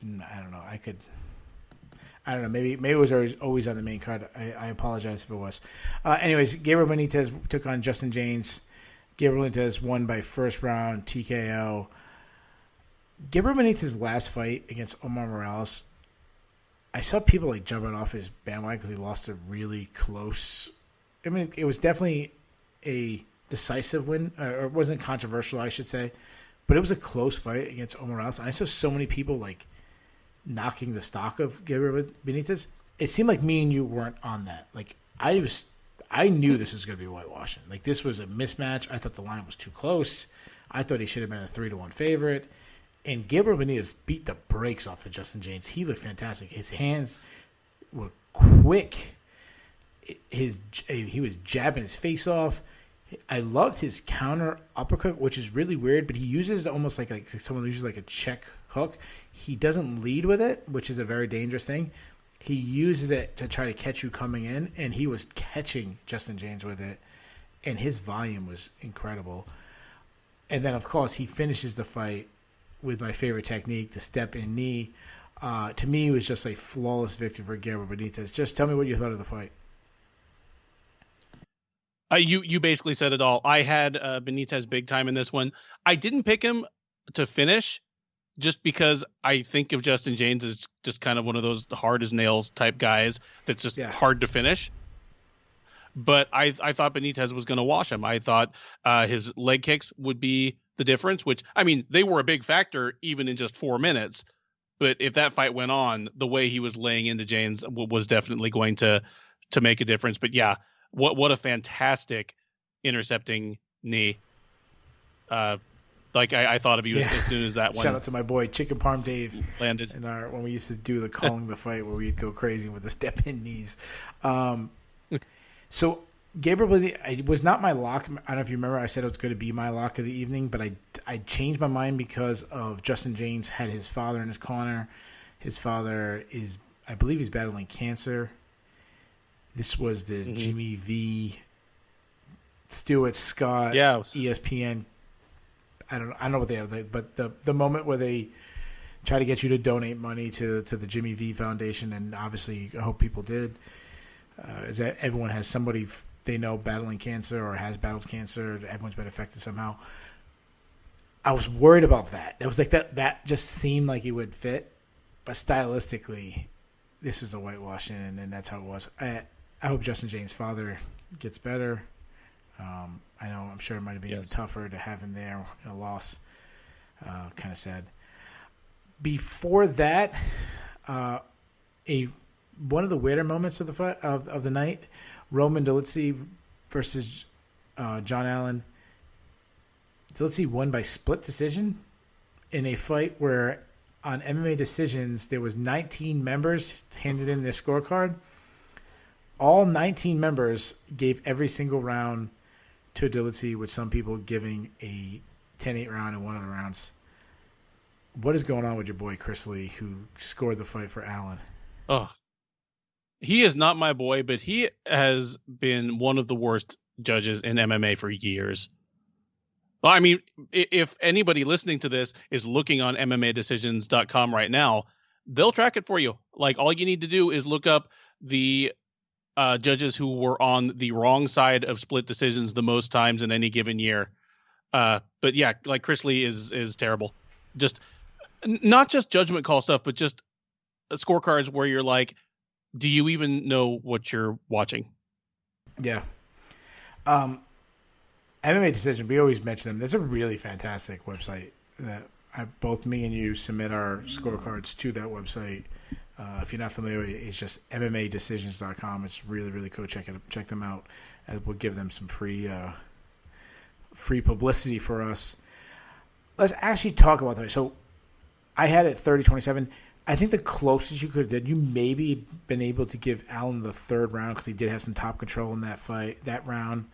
S1: I don't know. I don't know. Maybe it was always on the main card. I apologize if it was. Anyways, Gabriel Benitez took on Justin James. Gabriel Benitez won by first round TKO. Gabriel Benitez's last fight against Omar Morales, I saw people like jumping off his bandwagon because he lost a really close. I mean, it was definitely a decisive win, or it wasn't controversial, I should say, but it was a close fight against Omar Morales. And I saw so many people like knocking the stock of Gabriel Benitez. It seemed like me and you weren't on that. Like I knew this was going to be whitewashing. Like this was a mismatch. I thought the line was too close. I thought he should have been a 3-1 favorite. And Gabriel Benitez beat the brakes off of Justin James. He looked fantastic. His hands were quick. He was jabbing his face off. I loved his counter uppercut, which is really weird, but he uses it almost like someone uses like a check hook. He doesn't lead with it, which is a very dangerous thing. He uses it to try to catch you coming in, and he was catching Justin James with it, and his volume was incredible. And then, of course, he finishes the fight with my favorite technique, the step-in knee. To me, it was just a flawless victory for Gabriel Benitez. Just tell me what you thought of the fight.
S2: You basically said it all. I had Benitez big time in this one. I didn't pick him to finish just because I think of Justin James as just kind of one of those hard as nails type guys that's just hard to finish. But I thought Benitez was going to wash him. I thought his leg kicks would be the difference, which, I mean, they were a big factor even in just 4 minutes. But if that fight went on, the way he was laying into James was definitely going to make a difference. But yeah, what a fantastic intercepting knee. Like I thought of you as soon as that one.
S1: Shout out to my boy Chicken Parm Dave
S2: landed.
S1: When we used to do the calling the fight where we'd go crazy with the step in knees. So Gabriel, it was not my lock. I don't know if you remember. I said it was going to be my lock of the evening, but I changed my mind because of Justin James had his father in his corner. His father I believe he's battling cancer. This was the Jimmy V. Stuart Scott ESPN. I don't know what they have, but the moment where they try to get you to donate money to the Jimmy V Foundation, and obviously I hope people did, is that everyone has somebody they know battling cancer or has battled cancer. Everyone's been affected somehow. I was worried about that. It was like that just seemed like it would fit, but stylistically, this was a whitewashing, and that's how it was. I hope Justin James' father gets better. I'm sure it might have been even tougher to have him there in a loss. Kind of sad. Before that, one of the weirder moments of the fight of the night, Roman Dolidze versus John Allen. Dolidze won by split decision in a fight where on MMA Decisions there was 19 members handed in their scorecard. All 19 members gave every single round to Dolidze, with some people giving a 10-8 round in one of the rounds. What is going on with your boy Chris Lee, who scored the fight for Allen?
S2: Oh, he is not my boy, but he has been one of the worst judges in MMA for years. Well, I mean, if anybody listening to this is looking on MMADecisions.com right now, they'll track it for you. Like, all you need to do is look up the judges who were on the wrong side of split decisions the most times in any given year. But yeah, like Chris Lee is terrible. Just not just judgment call stuff, but just scorecards where you're like, do you even know what you're watching?
S1: Yeah. MMA Decision, we always mention them. There's a really fantastic website that both me and you submit our scorecards to that website. If you're not familiar with it, it's just MMADecisions.com. It's really, really cool. Check them out. And we'll give them some free publicity for us. Let's actually talk about that. So I had it 30-27. I think the closest you could have did, you maybe been able to give Allen the third round because he did have some top control in that fight, that round.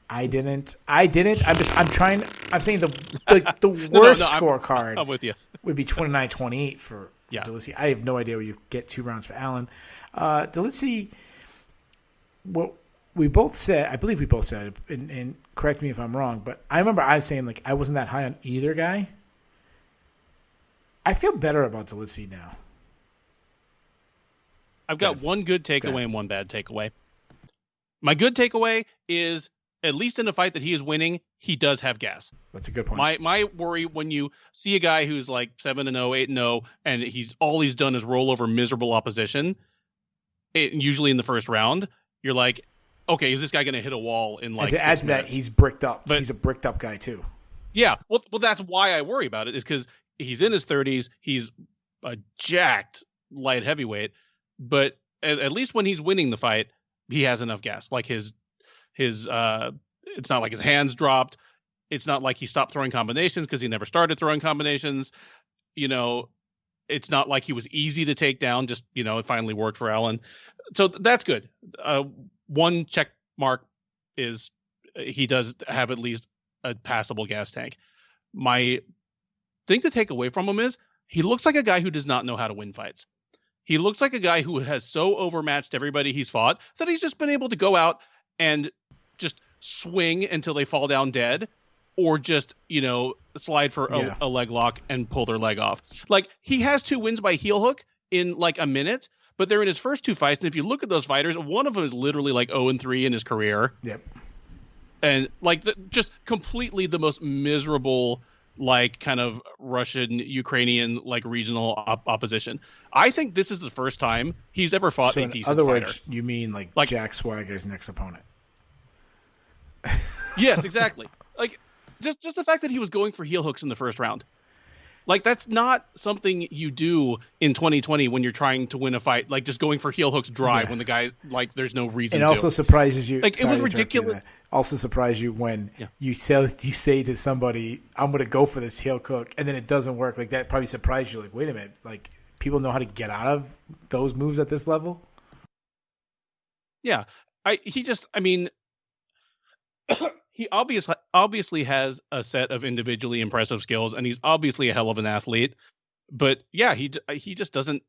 S1: I didn't. I'm saying the worst scorecard.
S2: I'm with you.
S1: would be 29-28 for Delici. I have no idea where you get 2 rounds for Allen. Delici, what we both said, I believe we both said, and correct me if I'm wrong, but I remember I was saying, like, I wasn't that high on either guy. I feel better about Delici now.
S2: I've got one good takeaway and one bad takeaway. My good takeaway is, at least in a fight that he is winning, he does have gas.
S1: That's a good point.
S2: My worry when you see a guy who's like 7-0, 8-0, and all he's done is roll over miserable opposition, usually in the first round, you're like, okay, is this guy going to hit a wall in like 6 minutes? And to add to that,
S1: he's bricked up. But he's a bricked up guy too.
S2: Yeah, well, that's why I worry about it, is because he's in his 30s. He's a jacked light heavyweight, but at least when he's winning the fight, he has enough gas. Like his it's not like his hands dropped. It's not like he stopped throwing combinations because he never started throwing combinations. You know, it's not like he was easy to take down. Just, you know, it finally worked for Allen. So that's good. One check mark is he does have at least a passable gas tank. My thing to take away from him is he looks like a guy who does not know how to win fights. He looks like a guy who has so overmatched everybody he's fought that he's just been able to go out and just swing until they fall down dead, or just, you know, slide for a leg lock and pull their leg off. Like, he has 2 wins by heel hook in like a minute, but they're in his first 2 fights. And if you look at those fighters, one of them is literally like 0-3 in his career.
S1: Yep.
S2: And like just completely the most miserable, like kind of Russian, Ukrainian, like regional opposition. I think this is the first time he's ever fought a decent fighter. In other words,
S1: you mean like Jack Swagger's next opponent?
S2: Yes, exactly. Like just the fact that he was going for heel hooks in the first round. Like, that's not something you do in 2020 when you're trying to win a fight. Like, just going for heel hooks dry when the guy, like, there's no reason to.
S1: It also surprises you.
S2: Like, it was ridiculous.
S1: Also surprises you when you say to somebody, I'm going to go for this heel hook, and then it doesn't work. Like, that probably surprised you. Like, wait a minute. Like, people know how to get out of those moves at this level?
S2: Yeah. He obviously has a set of individually impressive skills, and he's obviously a hell of an athlete. But yeah, he just doesn't.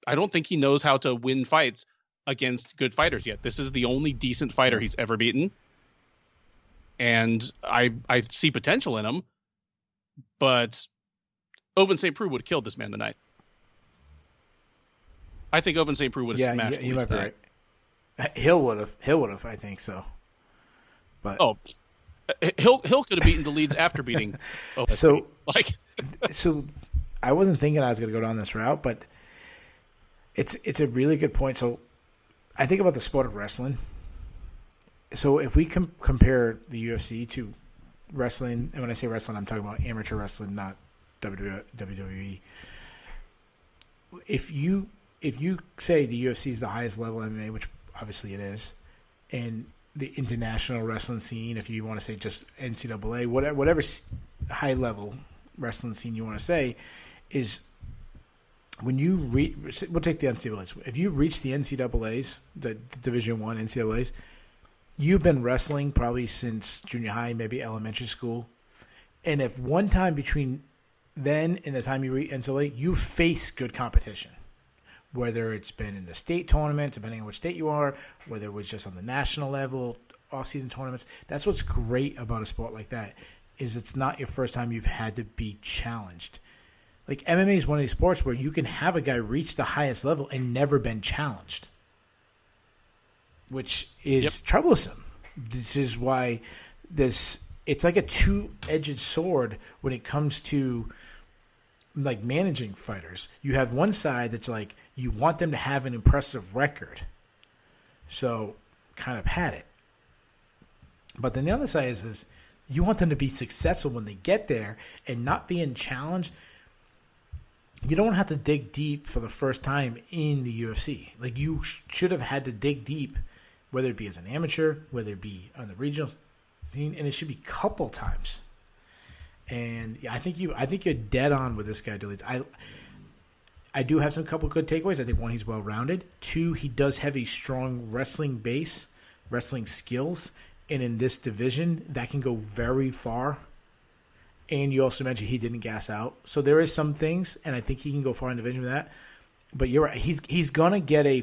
S2: I don't think he knows how to win fights against good fighters yet. This is the only decent fighter he's ever beaten, and I see potential in him. But Ovince St. Preux would have killed this man tonight. I think Ovince St. Preux would have smashed him tonight.
S1: Right. Hill would have. I think so. But
S2: Hill could have beaten the leads after beating OSP.
S1: So I wasn't thinking I was going to go down this route, but it's a really good point. So I think about the sport of wrestling. So if we compare the UFC to wrestling, and when I say wrestling, I'm talking about amateur wrestling, not WWE. If you say the UFC is the highest level MMA, which obviously it is, and the international wrestling scene, if you want to say just NCAA, whatever high level wrestling scene you want to say, is when you we'll take the NCAAs. If you reach the NCAAs, the Division I NCAAs, you've been wrestling probably since junior high, maybe elementary school. And if one time between then and the time you reach NCAA, you face good competition, whether it's been in the state tournament, depending on which state you are, whether it was just on the national level, off-season tournaments. That's what's great about a sport like that, is it's not your first time you've had to be challenged. Like, MMA is one of these sports where you can have a guy reach the highest level and never been challenged, which is troublesome. This is why it's like a two-edged sword when it comes to like managing fighters. You have one side that's like, you want them to have an impressive record, so kind of had it. But then the other side is you want them to be successful when they get there and not being challenged. You don't have to dig deep for the first time in the UFC. Like, you should have had to dig deep, whether it be as an amateur, whether it be on the regional scene, and it should be a couple times. And I think you're dead on with this guy, Delici. I do have some couple good takeaways. I think, one, he's well-rounded. Two, he does have a strong wrestling base, wrestling skills. And in this division, that can go very far. And you also mentioned he didn't gas out. So there is some things, and I think he can go far in the division with that. But you're right. He's going to get a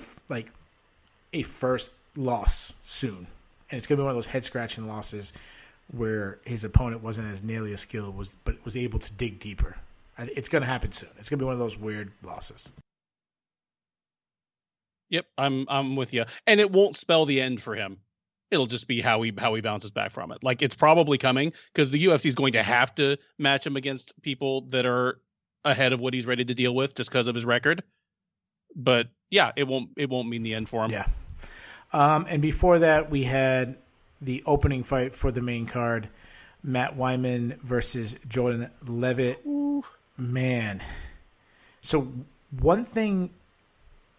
S1: first loss soon. And it's going to be one of those head-scratching losses where his opponent wasn't as nearly as skilled, but was able to dig deeper. It's going to happen soon. It's going to be one of those weird losses.
S2: Yep, I'm with you. And it won't spell the end for him. It'll just be how he bounces back from it. Like, it's probably coming because the UFC is going to have to match him against people that are ahead of what he's ready to deal with just because of his record. But yeah, it won't mean the end for him.
S1: Yeah. And before that, we had the opening fight for the main card, Matt Wyman versus Jordan Levitt.
S2: Ooh.
S1: Man. So one thing,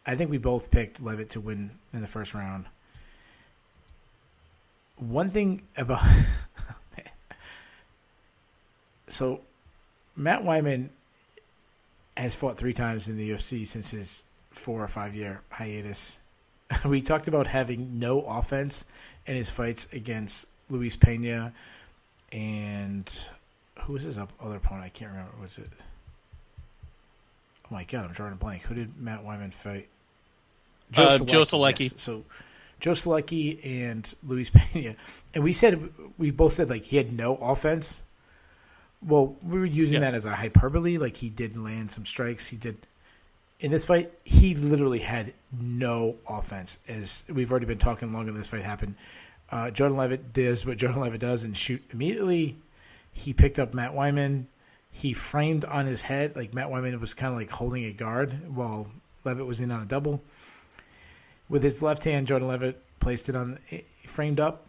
S1: I think we both picked Levitt to win in the first round. One thing about so Matt Wyman has fought 3 times in the UFC since his 4 or 5 year hiatus. We talked about having no offense in his fights against Luis Pena and who was his other opponent? I can't remember. Was it? Oh my God, I'm drawing a blank. Who did Matt Wyman fight?
S2: Joe Solecki.
S1: Yes. So Joe Solecki and Luis Pena. And we both said like he had no offense. Well, we were using that as a hyperbole. Like he did land some strikes. He did. In this fight, he literally had no offense. As we've already been talking longer than this fight happened. Jordan Levitt does what Jordan Levitt does and shoot immediately. He picked up Matt Wyman. He framed on his head. Like Matt Wyman was kind of like holding a guard while Levitt was in on a double. With his left hand, Jordan Levitt placed it on, framed up,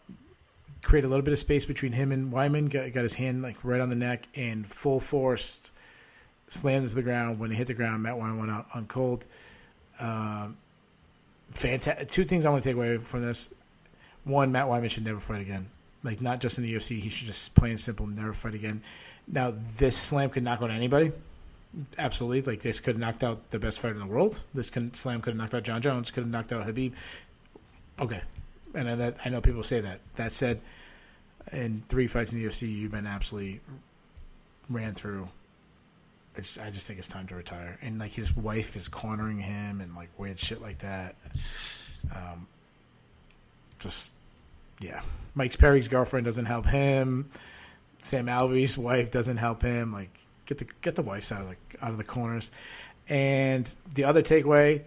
S1: created a little bit of space between him and Wyman, got his hand like right on the neck, and full force slammed to the ground. When he hit the ground, Matt Wyman went out on cold. Fantastic. 2 things I want to take away from this. 1, Matt Wyman should never fight again. Like, not just in the UFC. He should just, plain and simple, never fight again. Now, this slam could knock out anybody. Absolutely. Like, this could have knocked out the best fighter in the world. This slam could have knocked out John Jones, could have knocked out Khabib. Okay. And I know people say that. That said, in 3 fights in the UFC, you've been absolutely ran through. I just think it's time to retire. And, like, his wife is cornering him and, like, weird shit like that. Yeah. Mike Perry's girlfriend doesn't help him. Sam Alvey's wife doesn't help him. Like, get the wives out of the corners. And the other takeaway,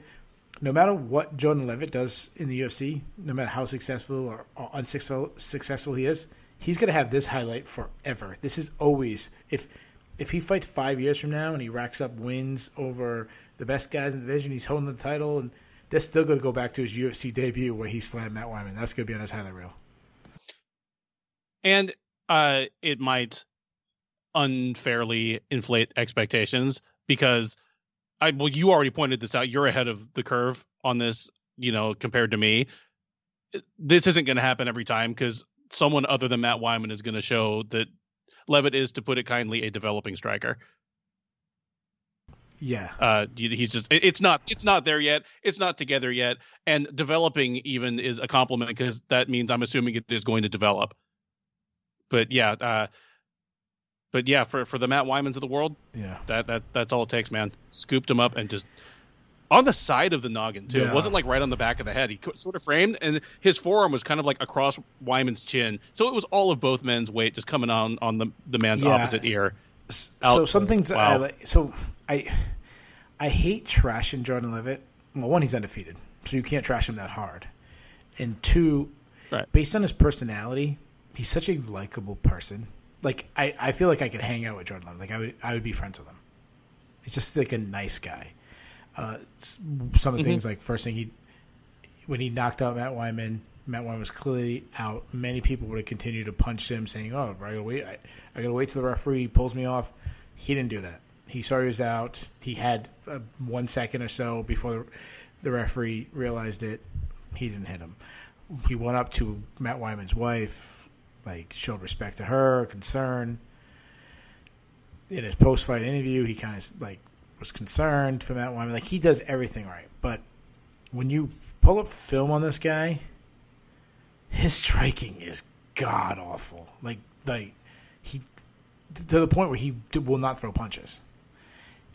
S1: no matter what Jordan Levitt does in the UFC, no matter how successful or unsuccessful he is, he's going to have this highlight forever. This is always, if he fights 5 years from now and he racks up wins over the best guys in the division, he's holding the title, and they're still going to go back to his UFC debut where he slammed Matt Wyman. That's going to be on his highlight reel.
S2: And it might unfairly inflate expectations because you already pointed this out. You're ahead of the curve on this, compared to me. This isn't going to happen every time because someone other than Matt Wyman is going to show that Levitt is, to put it kindly, a developing striker.
S1: Yeah.
S2: He's just, it's not there yet. It's not together yet. And developing even is a compliment because that means I'm assuming it is going to develop. But yeah, for the Matt Wymans of the world, that's all it takes, man. Scooped him up and just on the side of the noggin too.
S1: Yeah.
S2: It wasn't like right on the back of the head. He sort of framed, and his forearm was kind of like across Wyman's chin. So it was all of both men's weight just coming on the man's opposite ear.
S1: So some things I hate trashing Jordan Levitt. Well, 1, he's undefeated, so you can't trash him that hard. And 2, based on his personality, he's such a likable person. Like I feel like I could hang out with Jordan Levitt. Like I would be friends with him. He's just like a nice guy. Some of the things, like first thing when he knocked out Matt Wyman was clearly out. Many people would have continued to punch him, saying, "Oh, I gotta wait till the referee pulls me off." He didn't do that. He saw he was out. He had 1 second or so before the referee realized it. He didn't hit him. He went up to Matt Wyman's wife, like showed respect to her, concern. In his post-fight interview, he kind of like was concerned for Matt Wyman. Like, he does everything right. But when you pull up film on this guy, his striking is god awful. Like to the point where he will not throw punches.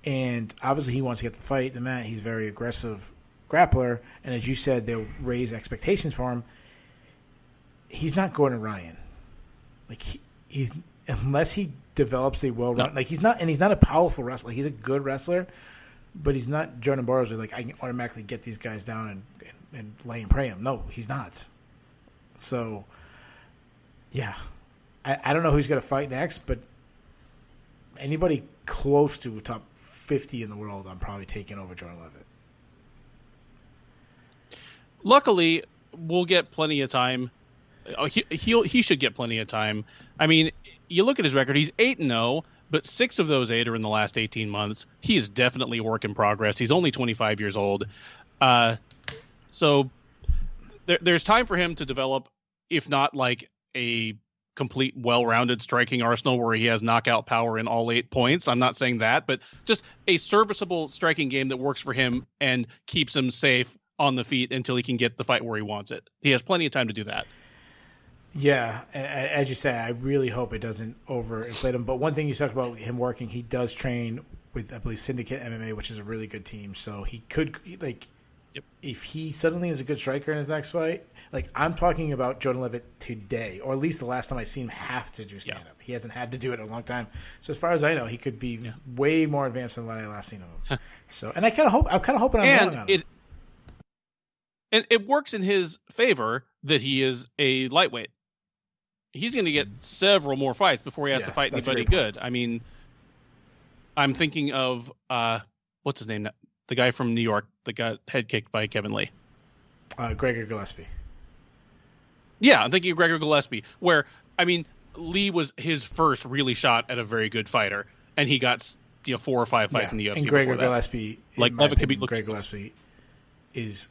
S1: And obviously he wants to get the fight. The man, he's a very aggressive grappler, and as you said, they'll raise expectations for him. He's not Gordon Ryan. Like he's unless he develops a well-rounded, like he's not a powerful wrestler. He's a good wrestler, but he's not Jordan Burroughs. Where like I can automatically get these guys down and lay and pray him. No, he's not. So, yeah, I don't know who he's going to fight next, but anybody close to top 50 in the world, I'm probably taking over Jordan Levitt.
S2: Luckily, we'll get plenty of time. He should get plenty of time. I mean, you look at his record; he's 8-0, but 6 of those 8 are in the last 18 months. He is definitely a work in progress. He's only 25 years old, so there's time for him to develop, if not like a complete, well-rounded striking arsenal where he has knockout power in all 8 points. I'm not saying that, but just a serviceable striking game that works for him and keeps him safe on the feet until he can get the fight where he wants it. He has plenty of time to do that.
S1: Yeah, as you say, I really hope it doesn't overinflate him. But one thing you talked about him working, he does train with, I believe, Syndicate MMA, which is a really good team. So he could, like, if he suddenly is a good striker in his next fight, like I'm talking about Jordan Levitt today, or at least the last time I seen him have to do stand-up. Yeah. He hasn't had to do it in a long time. So as far as I know, he could be way more advanced than what I last seen of him. So, and I'm kind of hoping I'm wrong on him.
S2: And it works in his favor that he is a lightweight. He's going to get several more fights before he has to fight anybody good. I mean, I'm thinking of what's his name? The guy from New York that got head kicked by Kevin Lee.
S1: Gregor Gillespie.
S2: Yeah, I'm thinking of Gregor Gillespie, where, I mean, Lee was his first really shot at a very good fighter, and he got 4 or 5 fights in the UFC.
S1: And Gregor Gillespie,
S2: like Levitt could be looking.
S1: Gregor Gillespie is,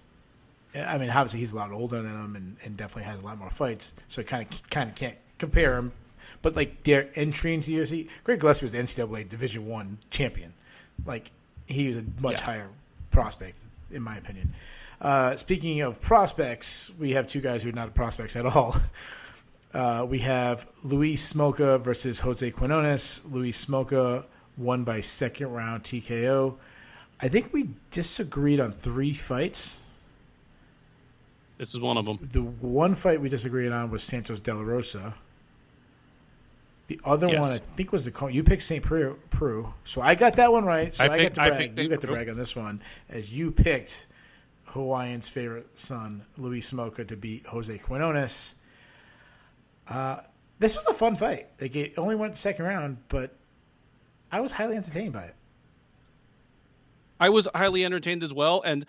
S1: I mean, obviously he's a lot older than him, and definitely has a lot more fights, so I kind of can't compare him. But like their entry into the UFC, Gregor Gillespie was the NCAA Division I champion. Like he was a much higher prospect, in my opinion. Speaking of prospects, we have 2 guys who are not prospects at all. We have Luis Smoka versus Jose Quinones. Luis Smoka won by second round TKO. I think we disagreed on 3 fights.
S2: This is one of them.
S1: The one fight we disagreed on was Santos De La Rosa. The other one, I think, was you picked St. Preux. So I got that one right. So I got to brag. You got to brag on this one, as you picked Hawaiian's favorite son, Luis Smoka, to beat Jose Quinones. This was a fun fight. Like, it only went the second round, but I was highly entertained by it.
S2: I was highly entertained as well, and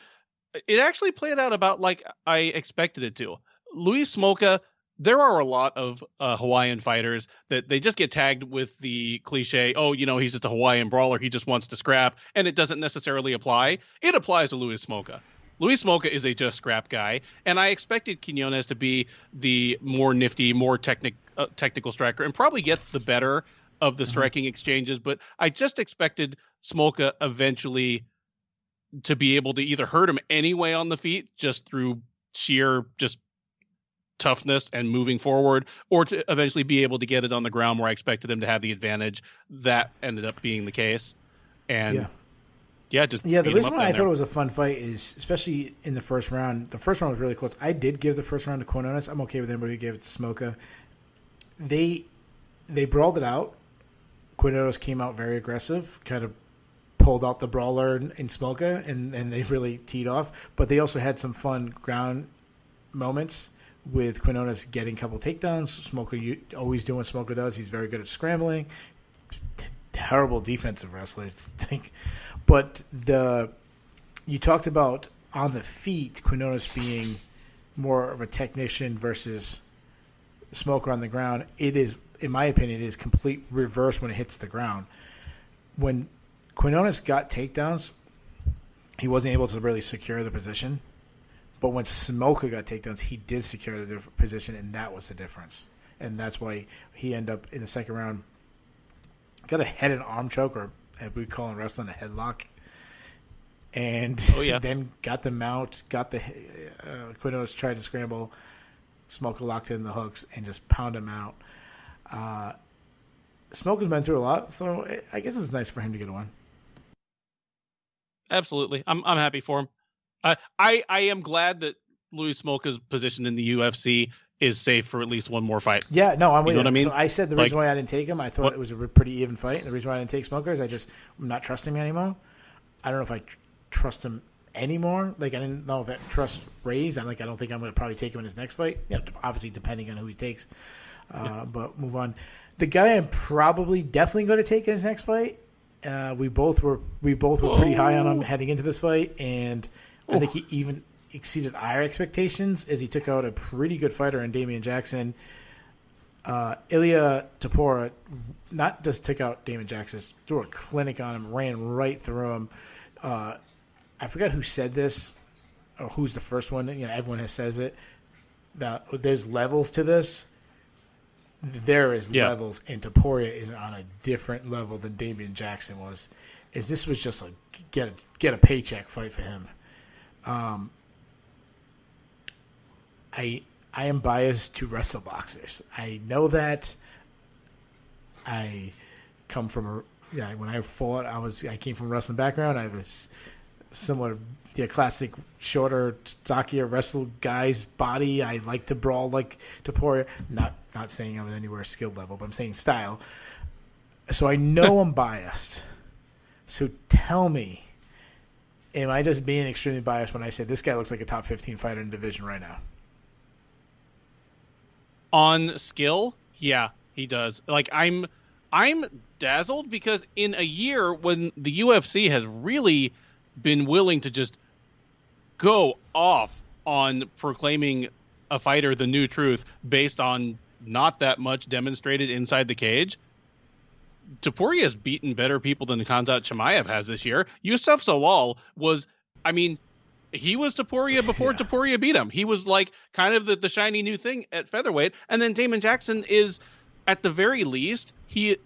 S2: it actually played out about like I expected it to. Luis Smoka, there are a lot of Hawaiian fighters that they just get tagged with the cliche, he's just a Hawaiian brawler, he just wants to scrap, and it doesn't necessarily apply. It applies to Luis Smoka. Luis Smoka is a just scrap guy, and I expected Quinones to be the more nifty, more technical striker and probably get the better of the striking exchanges, but I just expected Smoka eventually to be able to either hurt him anyway on the feet just through sheer just toughness and moving forward, or to eventually be able to get it on the ground where I expected him to have the advantage. That ended up being the case. And the
S1: reason why I thought it was a fun fight is, especially in the first round, was really close. I did give the first round to Quinones. I'm okay with anybody who gave it to Smoka. They brawled it out. Quinones came out very aggressive, kind of pulled out the brawler in Smoka, and they really teed off. But they also had some fun ground moments with Quinones getting a couple takedowns. Smoka always doing what Smoka does. He's very good at scrambling. Terrible defensive wrestler, I think. But you talked about on the feet, Quinones being more of a technician versus Smoka on the ground. It is, in my opinion, it is complete reverse when it hits the ground. When Quinones got takedowns, he wasn't able to really secure the position. But when Smoka got takedowns, he did secure the position, and that was the difference. And that's why he ended up in the second round, got a head and arm choke, or as we call in wrestling, a headlock. And then got the mount, Quinones tried to scramble. Smoka locked in the hooks and just pound him out. Smoka's been through a lot, so I guess it's nice for him to get a win.
S2: Absolutely. I'm happy for him. I am glad that Louis Smoka's position in the UFC is safe for at least one more fight.
S1: Yeah, no, I'm with you.
S2: Know what I mean?
S1: So I said the reason why I didn't take him, I thought it was a pretty even fight. And the reason why I didn't take Smoka is I'm not trusting him anymore. I don't know if I trust him anymore. Like, I didn't know if that trust raised. I don't think I'm going to probably take him in his next fight. Obviously depending on who he takes. But move on. The guy I'm definitely going to take in his next fight. We both were pretty high on him heading into this fight, and I think he even exceeded our expectations as he took out a pretty good fighter in Damian Jackson. Ilia Topuria not just took out Damian Jackson, threw a clinic on him, ran right through him. I forgot who said this or who's the first one. Everyone says it. There's levels to this. There is levels, and Topuria is on a different level than Damian Jackson was. This was just a get a paycheck fight for him. I am biased to wrestle boxers. I know that. I come from when I fought, I came from a wrestling background. I was similar, classic shorter, stockier wrestle guy's body. I like to brawl like Topuria. Not saying I'm at anywhere skill level, but I'm saying style. So I know I'm biased. So tell me, am I just being extremely biased when I say this guy looks like a top 15 fighter in the division right now?
S2: On skill, yeah, he does. Like, I'm dazzled because in a year when the UFC has really been willing to just go off on proclaiming a fighter the new truth based on not that much demonstrated inside the cage, Topuria has beaten better people than Khamzat Chimaev has this year. Yusuf Zalal was, he was Topuria before Topuria beat him. He was like kind of the shiny new thing at featherweight. And then Damian Jackson is, at the very least, he,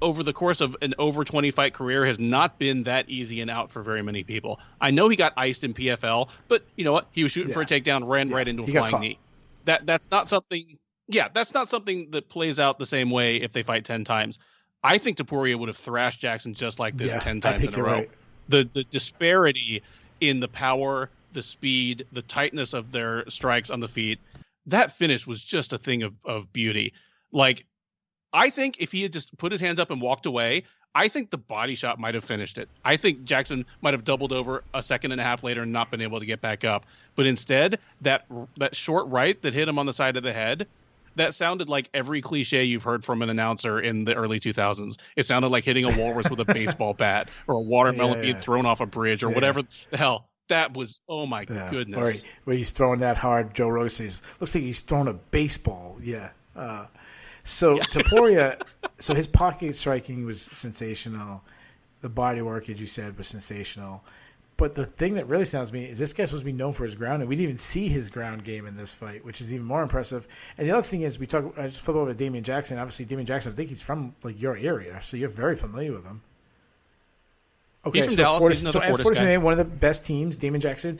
S2: over the course of an over 20 fight career, has not been that easy and out for very many people. I know he got iced in PFL, but you know what? He was shooting for a takedown, ran right into a flying knee. That's not something. Yeah, that's not something that plays out the same way if they fight 10 times. I think Topuria would have thrashed Jackson just like this 10 times in a row. Right. The disparity in the power, the speed, the tightness of their strikes on the feet, that finish was just a thing of beauty. Like, I think if he had just put his hands up and walked away, I think the body shot might have finished it. I think Jackson might have doubled over a second and a half later and not been able to get back up. But instead, that short right that hit him on the side of the head, that sounded like every cliche you've heard from an announcer in the early 2000s. It sounded like hitting a walrus with a baseball bat or a watermelon being thrown off a bridge or whatever the hell. That was, oh my goodness. Or
S1: where he's throwing that hard, Joe Rogan says, looks like he's throwing a baseball. Yeah. Topuria, so his pocket striking was sensational. The body work, as you said, was sensational. But the thing that really sounds to me is this guy's supposed to be known for his ground, and we didn't even see his ground game in this fight, which is even more impressive. And the other thing is, I just flip over to Damian Jackson. Obviously, Damian Jackson, I think he's from your area, so you're very familiar with him. Okay,
S2: he's from Dallas. He's another Fortis guy.
S1: One of the best teams, Damian Jackson.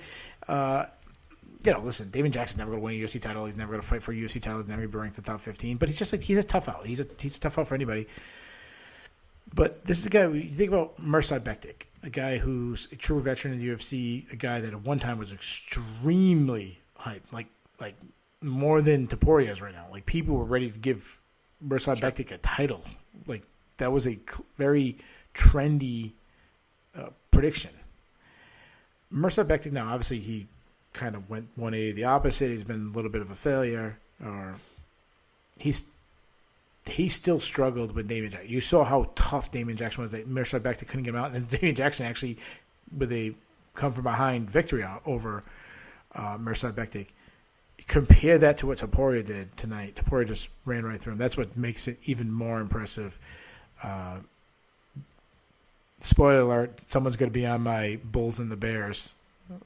S1: Listen, Damian Jackson's never going to win a UFC title. He's never going to fight for a UFC title. He's never going to be ranked in the top 15. But he's a tough out. He's a tough out for anybody. But this is a guy, you think about Mirsad Bektic, a guy who's a true veteran in the UFC, a guy that at one time was extremely hyped, like more than Topuria is right now. Like, people were ready to give Mirsad Bektic a title. Like, that was a very trendy prediction. Mirsad Bektic now, obviously, he kind of went 180 the opposite. He's been a little bit of a failure. He still struggled with Damian Jackson. You saw how tough Damian Jackson was. That Mirsad Bektic couldn't get him out. And then Damian Jackson actually, with a come from behind victory over Mirsad Bektic. Compare that to what Topuria did tonight. Topuria just ran right through him. That's what makes it even more impressive. Spoiler alert, someone's going to be on my Bulls and the Bears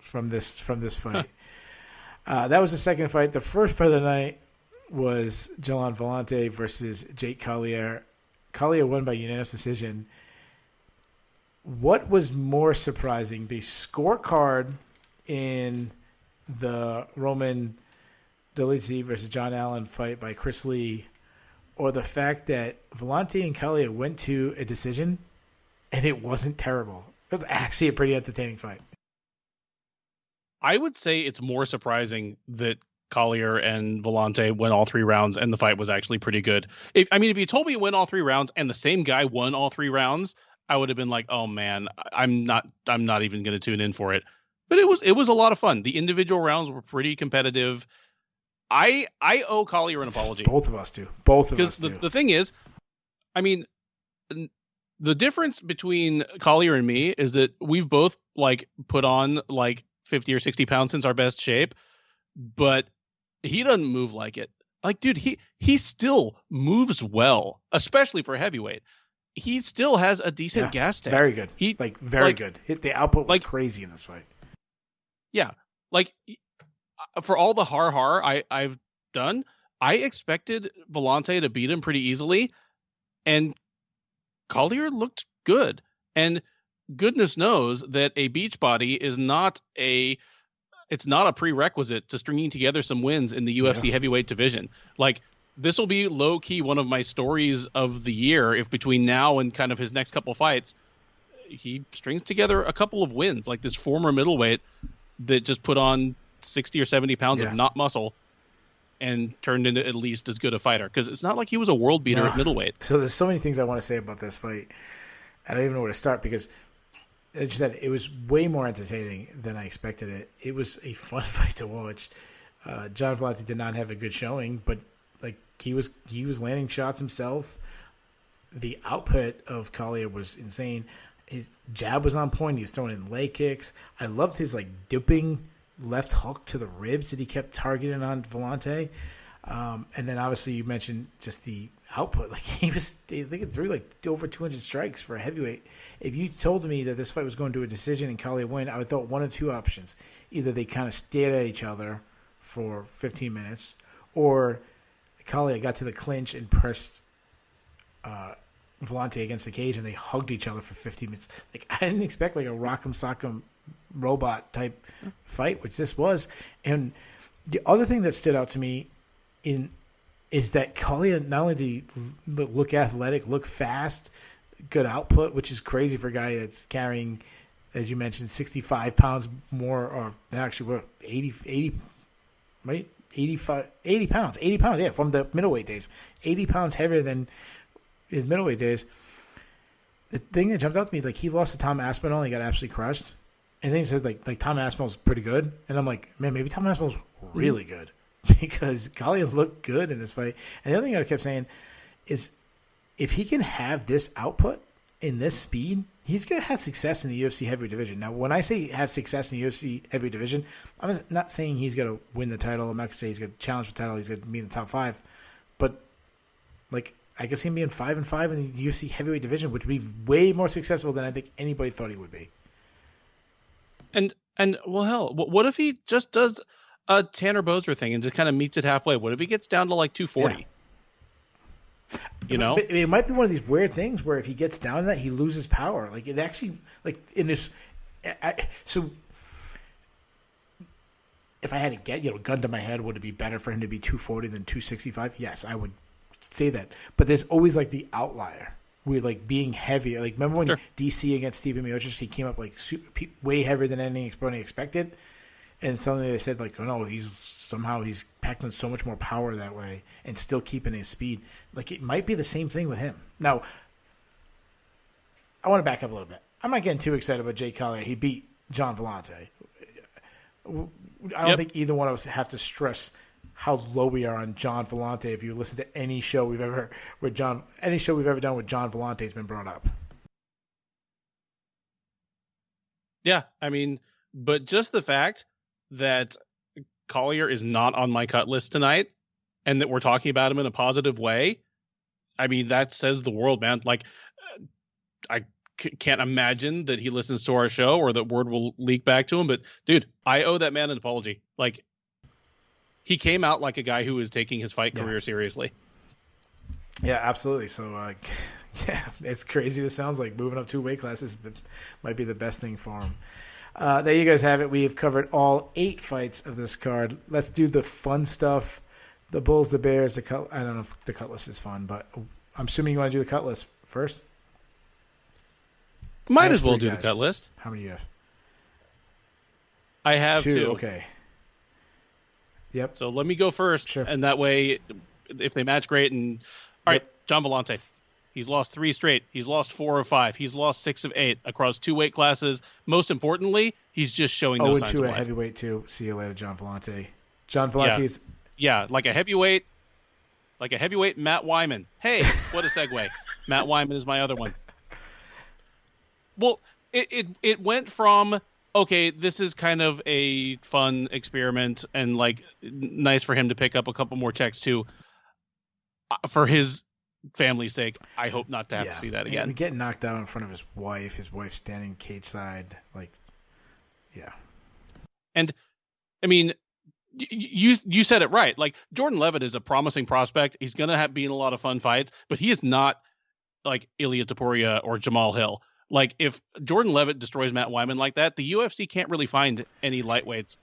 S1: from this fight. That was the second fight. The first fight of the night was Jalon Valante versus Jake Collier. Collier won by unanimous decision. What was more surprising, the scorecard in the Roman Dolidze versus John Allen fight by Chris Lee, or the fact that Valante and Collier went to a decision and it wasn't terrible. It was actually a pretty entertaining fight.
S2: I would say it's more surprising that Collier and Valante went all 3 rounds and the fight was actually pretty good. If you told me it went all 3 rounds and the same guy won all 3 rounds, I would have been like, oh man, I'm not even going to tune in for it. But it was a lot of fun. The individual rounds were pretty competitive. I owe Collier an apology.
S1: Both of us do. Both of us do.
S2: Because the thing is, I mean, the difference between Collier and me is that we've both like put on like 50 or 60 pounds since our best shape, but he doesn't move like it. Like, dude, he still moves well, especially for heavyweight. He still has a decent gas tank.
S1: Very good. Very good. The output was crazy in this fight.
S2: Yeah. Like, for all the I've done, I expected Valante to beat him pretty easily, and Collier looked good. And goodness knows that a beach body is not a prerequisite to stringing together some wins in the UFC heavyweight division. Like, this will be low key one of my stories of the year if between now and kind of his next couple fights, he strings together a couple of wins, like this former middleweight that just put on 60 or 70 pounds of not muscle and turned into at least as good a fighter. Because it's not like he was a world beater at middleweight.
S1: So there's so many things I want to say about this fight. I don't even know where to start because, as you said, it was way more entertaining than I expected it. It was a fun fight to watch. John Valante did not have a good showing, but like he was landing shots himself. The output of Collier was insane. His jab was on point. He was throwing in leg kicks. I loved his like dipping left hook to the ribs that he kept targeting on Valante. And then obviously you mentioned just the output. Like I think it threw like over 200 strikes for a heavyweight. If you told me that this fight was going to a decision and Collier win, I would thought one of two options. Either they kind of stared at each other for 15 minutes, or Collier got to the clinch and pressed Valante against the cage, and they hugged each other for 15 minutes. Like I didn't expect like a Rock'em Sock'em robot type fight, which this was. And the other thing that stood out to me is that Collier not only did he look athletic, look fast, good output, which is crazy for a guy that's carrying, as you mentioned, 65 pounds more, or actually what 80 right? 80 pounds, yeah, from the middleweight days. 80 pounds heavier than his middleweight days. The thing that jumped out to me, like he lost to Tom Aspinall, he got absolutely crushed. And then he said like Tom Aspinall's pretty good. And I'm like, man, maybe Tom Aspinall's really good. Because Collier looked good in this fight. And the other thing I kept saying is if he can have this output in this speed, he's going to have success in the UFC heavyweight division. Now, when I say have success in the UFC heavyweight division, I'm not saying he's going to win the title. I'm not going to say he's going to challenge the title. He's going to be in the top 5. But, like, I can see him being 5-5 in the UFC heavyweight division, which would be way more successful than I think anybody thought he would be.
S2: And well, hell, what if he just does a Tanner Boser thing and just kind of meets it halfway? What if he gets down to like 240? Yeah. You know,
S1: but it might be one of these weird things where if he gets down to that, he loses power. Like it actually, like in this. So, if I had to get gun to my head, would it be better for him to be 240 than 265? Yes, I would say that. But there's always like the outlier. We're like being heavier. Like remember when DC against Stephen Miocic, he came up like way heavier than anyone expected, and suddenly they said like, oh no, he's packed in so much more power that way and still keeping his speed. Like it might be the same thing with him. Now, I want to back up a little bit. I'm not getting too excited about Jay Collier. He beat John Valante. I don't think either one of us have to stress how low we are on John Valante. If you listen to any show we've ever done with John Valante has been brought up.
S2: Yeah, I mean, but just the fact that Collier is not on my cut list tonight and that we're talking about him in a positive way, I mean, that says the world, man. Like, I can't imagine that he listens to our show or that word will leak back to him. But, dude, I owe that man an apology. Like, he came out like a guy who was taking his fight career seriously.
S1: Yeah, absolutely. So, yeah, it's crazy. This sounds like moving up 2 weight classes but might be the best thing for him. There you guys have it. We have covered all 8 fights of this card. Let's do the fun stuff, The Bulls, the Bears, I don't know if the cut list is fun, but I'm assuming you want to do the cut list first?
S2: Might as well do the cut list.
S1: How many do you have?
S2: I have two.
S1: Okay. Yep.
S2: So let me go first,
S1: sure.
S2: And that way, if they match, great. And all right, John Valante. He's lost 3 straight. He's lost 4 of 5. He's lost 6 of 8 across 2 weight classes. Most importantly, he's just showing no signs of life.
S1: 0-2 at heavyweight too. See you later, John Valante. John Valante
S2: like a heavyweight Matt Wyman. Hey, what a segue. Matt Wyman is my other one. Well, it went from, okay, this is kind of a fun experiment and like nice for him to pick up a couple more checks too. For his family's sake, I hope not to have to see that again.
S1: And getting knocked out in front of his wife standing cage side,
S2: And I mean, you said it right. Like, Jordan Levitt is a promising prospect. He's gonna be in a lot of fun fights, but he is not like Ilia Topuria or Jamal Hill. Like, if Jordan Levitt destroys Matt Wyman like that, the UFC can't really find any lightweights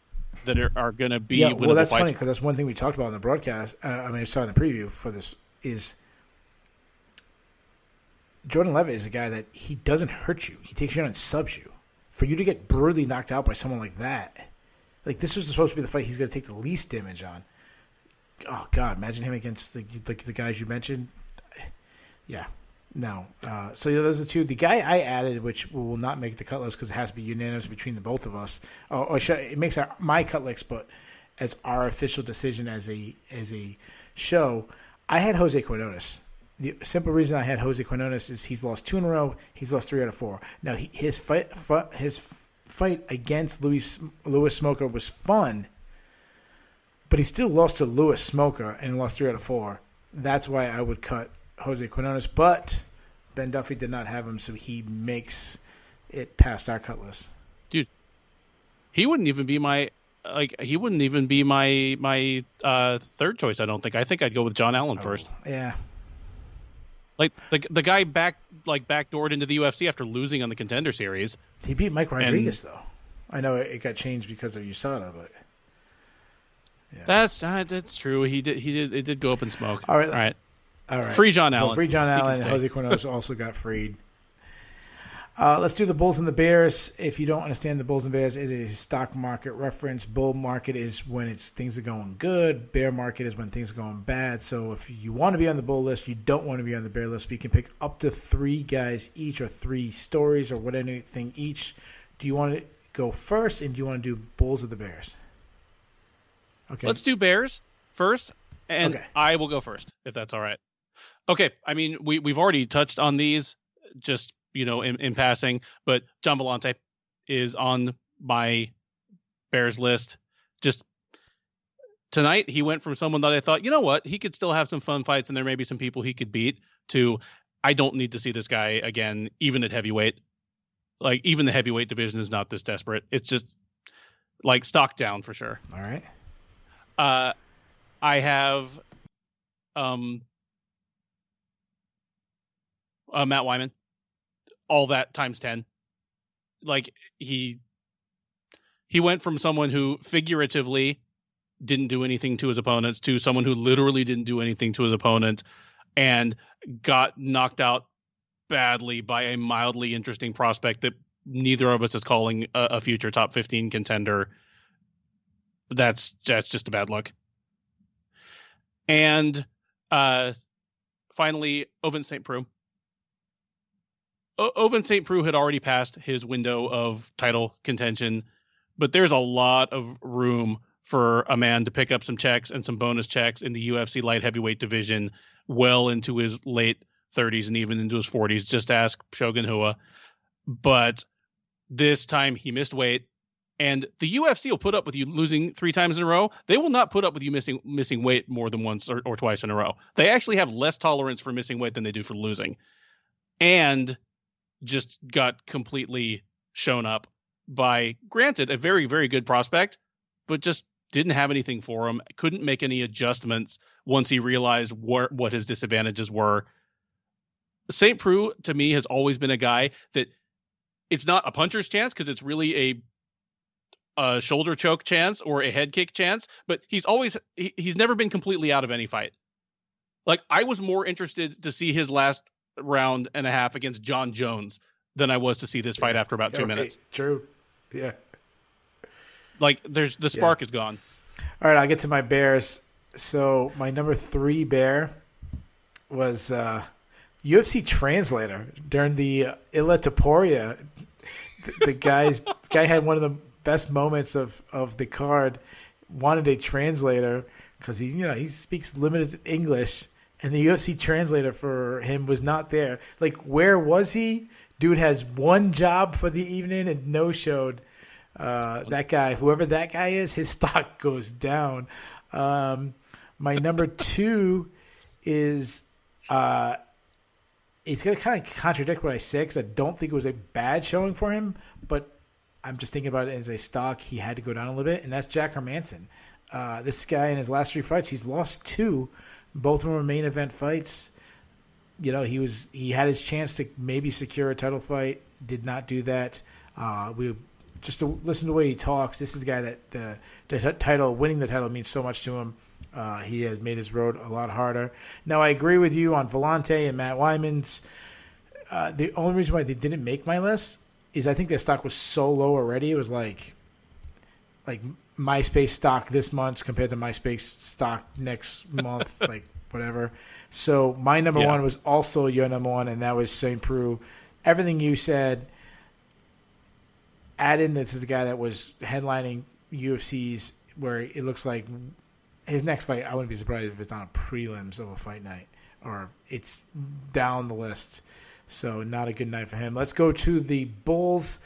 S2: that are going to be winnable fights.
S1: Well, that's funny because that's one thing we talked about in the broadcast. In the preview for this is Jordan Levitt is a guy that he doesn't hurt you. He takes you on and subs you. For you to get brutally knocked out by someone like that, like this was supposed to be the fight he's going to take the least damage on. Oh God, imagine him against the guys you mentioned. Yeah. No. So those are 2. The guy I added, which will not make the cut list because it has to be unanimous between the both of us. It makes my cut list, but as our official decision as a show, I had Jose Quinones. The simple reason I had Jose Quinones is he's lost 2 in a row. He's lost 3 out of 4. Now his fight against Louis Smoka was fun, but he still lost to Louis Smoka and lost 3 out of 4. That's why I would cut Jose Quinones, but Ben Duffy did not have him, so he makes it past our cut list.
S2: Dude, he wouldn't even be my third choice. I don't think. I think I'd go with John Allen first.
S1: Yeah,
S2: like the guy backdoored into the UFC after losing on the Contender Series.
S1: He beat Mike Rodriguez though. I know it got changed because of USADA, but
S2: yeah. That's true. He did. It did go up in smoke.
S1: All right.
S2: Free John Allen.
S1: Free John Allen and Jose Quinones also got freed. Let's do the Bulls and the Bears. If you don't understand the Bulls and Bears, it is stock market reference. Bull market is when things are going good. Bear market is when things are going bad. So if you want to be on the Bull list, you don't want to be on the Bear list. But you can pick up to 3 guys each or 3 stories or whatever thing each. Do you want to go first, and do you want to do Bulls or the Bears? Okay.
S2: Let's do Bears first, and
S1: okay.
S2: I will go first, if that's all right. Okay, I mean, we've already touched on these just, in passing, but John Valante is on my Bears list. Just tonight, he went from someone that I thought, you know what, he could still have some fun fights and there may be some people he could beat, to I don't need to see this guy again, even at heavyweight. Like, even the heavyweight division is not this desperate. It's just, like, stock down for sure.
S1: All right.
S2: I have Matt Wyman, all that times 10. Like, he went from someone who figuratively didn't do anything to his opponents to someone who literally didn't do anything to his opponent and got knocked out badly by a mildly interesting prospect that neither of us is calling a future top 15 contender. That's just a bad look. And finally, Ovince St. Preux. Ovince St. Preux had already passed his window of title contention, but there's a lot of room for a man to pick up some checks and some bonus checks in the UFC light heavyweight division well into his late 30s and even into his 40s. Just ask Shogun Rua. But this time he missed weight, and the UFC will put up with you losing 3 times in a row. They will not put up with you missing weight more than once or twice in a row. They actually have less tolerance for missing weight than they do for losing. And just got completely shown up by, granted, a very, very good prospect, but just didn't have anything for him. Couldn't make any adjustments once he realized what his disadvantages were. St. Preux, to me, has always been a guy that it's not a puncher's chance because it's really a shoulder choke chance or a head kick chance, but he's never been completely out of any fight. Like, I was more interested to see his last round and a half against John Jones than I was to see this fight after about 2 minutes.
S1: True. Yeah.
S2: Like, the spark is gone.
S1: All right, I'll get to my bears. So my number 3 bear was UFC translator during the Illa Topuria. The guy had one of the best moments of the card. Wanted a translator because he speaks limited English, and the UFC translator for him was not there. Like, where was he? Dude has one job for the evening and no-showed. That guy, whoever that guy is, his stock goes down. My number 2 is it's going to kind of contradict what I said because I don't think it was a bad showing for him, but I'm just thinking about it as a stock. He had to go down a little bit, and that's Jack Hermansen. This guy in his last 3 fights, he's lost 2. Both of them were main event fights. He had his chance to maybe secure a title fight, did not do that. Just to listen to the way he talks, this is a guy that winning the title means so much to him. He has made his road a lot harder. Now, I agree with you on Valante and Matt Wyman's. The only reason why they didn't make my list is I think their stock was so low already. It was like MySpace stock this month compared to MySpace stock next month, like whatever. So my number 1 was also your number 1, and that was St. Preux. Everything you said. Add in this is the guy that was headlining UFC's where it looks like his next fight, I wouldn't be surprised if it's on a prelims of a fight night or it's down the list. So not a good night for him. Let's go to the Bulls.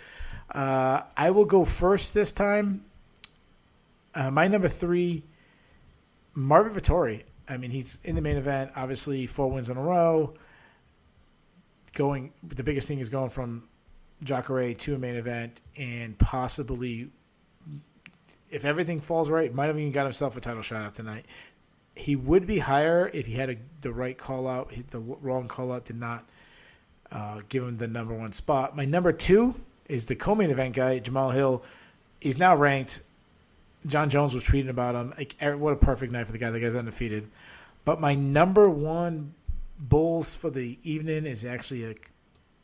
S1: I will go first this time. My number 3, Marvin Vittori. I mean, he's in the main event, obviously 4 wins in a row. The biggest thing is going from Jacare to a main event, and possibly, if everything falls right, might have even got himself a title shot out tonight. He would be higher if he had the right call out. The wrong call out did not give him the number 1 spot. My number 2 is the co-main event guy, Jamal Hill. He's now ranked. John Jones was tweeting about him. Like, what a perfect night for the guy. The guy's undefeated. But my number 1 Bulls for the evening is actually a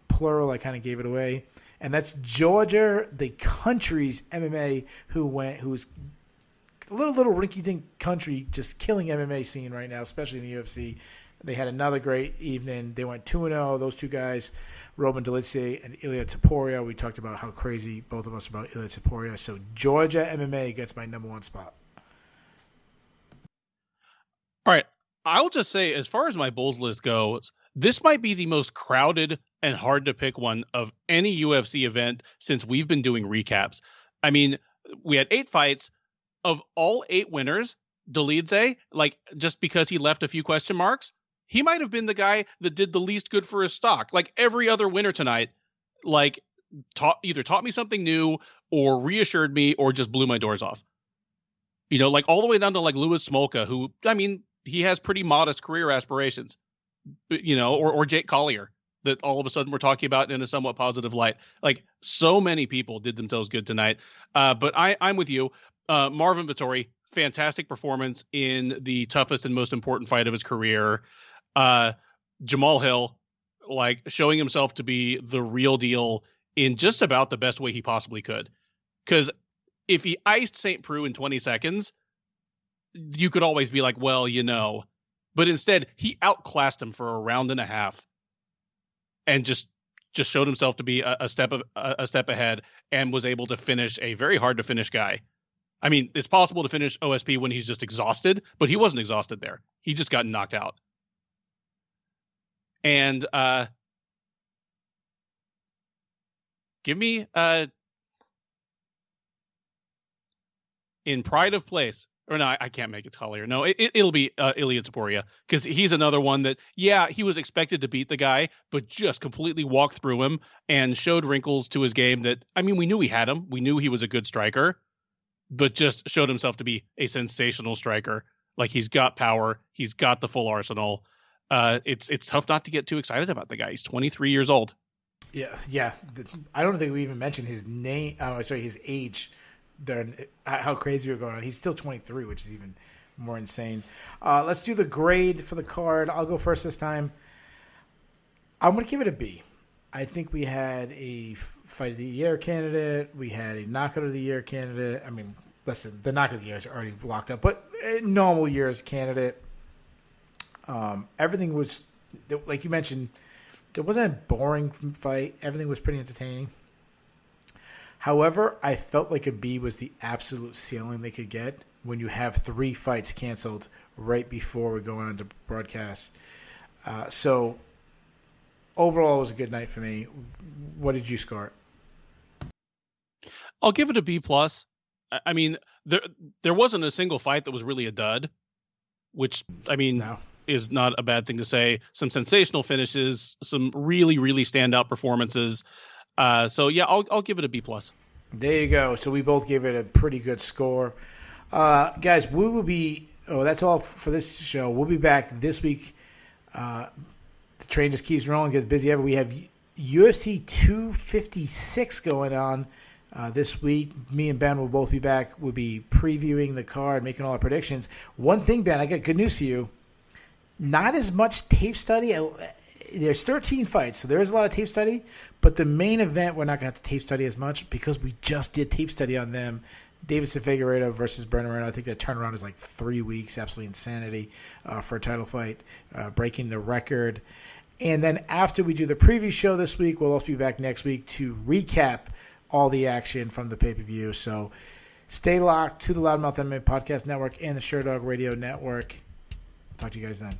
S1: plural. I kind of gave it away. And that's Georgia, the country's MMA, who's a little rinky-dink country, just killing MMA scene right now, especially in the UFC. They had another great evening. They went 2-0. Those 2 guys, Roman Dolidze and Ilia Topuria. We talked about how crazy both of us are about Ilia Topuria. So Georgia MMA gets my number 1 spot.
S2: All right. I'll just say, as far as my Bulls list goes, this might be the most crowded and hard to pick one of any UFC event since we've been doing recaps. I mean, we had 8 fights. Of all 8 winners, Dolidze, like, just because he left a few question marks, he might have been the guy that did the least good for his stock. Like, every other winner tonight, like, either taught me something new or reassured me or just blew my doors off. Like, all the way down to, like, Louis Smoka, who, I mean, he has pretty modest career aspirations, but, or Jake Collier, that all of a sudden we're talking about in a somewhat positive light. Like, so many people did themselves good tonight. But I'm with you. Marvin Vittori, fantastic performance in the toughest and most important fight of his career. Jamal Hill, like, showing himself to be the real deal in just about the best way he possibly could. Because if he iced St. Preux in 20 seconds, you could always be like, well, but instead he outclassed him for a round and a half and just showed himself to be a step ahead and was able to finish a very hard to finish guy. I mean, it's possible to finish OSP when he's just exhausted, but he wasn't exhausted there. He just got knocked out. And give me in pride of place. Or no, I can't make it Collier. No, it'll be Ilia Topuria, because he's another one that, he was expected to beat the guy, but just completely walked through him and showed wrinkles to his game that, I mean, we knew he had him. We knew he was a good striker, but just showed himself to be a sensational striker. Like, he's got power. He's got the full arsenal. It's tough not to get too excited about the guy. He's 23 years old.
S1: Yeah. I don't think we even mentioned his name. His age. during how crazy we were going on. He's still 23, which is even more insane. Let's do the grade for the card. I'll go first this time. I'm going to give it a B. I think we had a Fight of the Year candidate. We had a Knockout of the Year candidate. I mean, listen, the Knockout of the Year is already locked up, but a normal year's candidate. Everything was, like you mentioned, there wasn't a boring fight. Everything was pretty entertaining. However, I felt like a B was the absolute ceiling they could get when you have 3 fights canceled right before we're going on to broadcast. So overall, it was a good night for me. What did you score?
S2: I'll give it a B+. I mean, there wasn't a single fight that was really a dud, which, I mean,
S1: No.
S2: is not a bad thing to say. Some sensational finishes, some really, really standout performances. So yeah, I'll give it a B+.
S1: There you go. So we both gave it a pretty good score. Guys, we will be that's all for this show. We'll be back this week. The train just keeps rolling, gets busy ever. We have UFC 256 going on this week. Me and Ben will both be back. We'll be previewing the card, making all our predictions. One thing, Ben, I got good news for you. Not as much tape study. There's 13 fights, so there is a lot of tape study. But the main event, we're not going to have to tape study as much because we just did tape study on them. Davison Figueiredo versus Brandon Moreno. I think that turnaround is like 3 weeks. Absolutely insanity for a title fight, breaking the record. And then after we do the preview show this week, we'll also be back next week to recap all the action from the pay-per-view. So stay locked to the Loudmouth MMA Podcast Network and the Sherdog Radio Network. Talk to you guys then.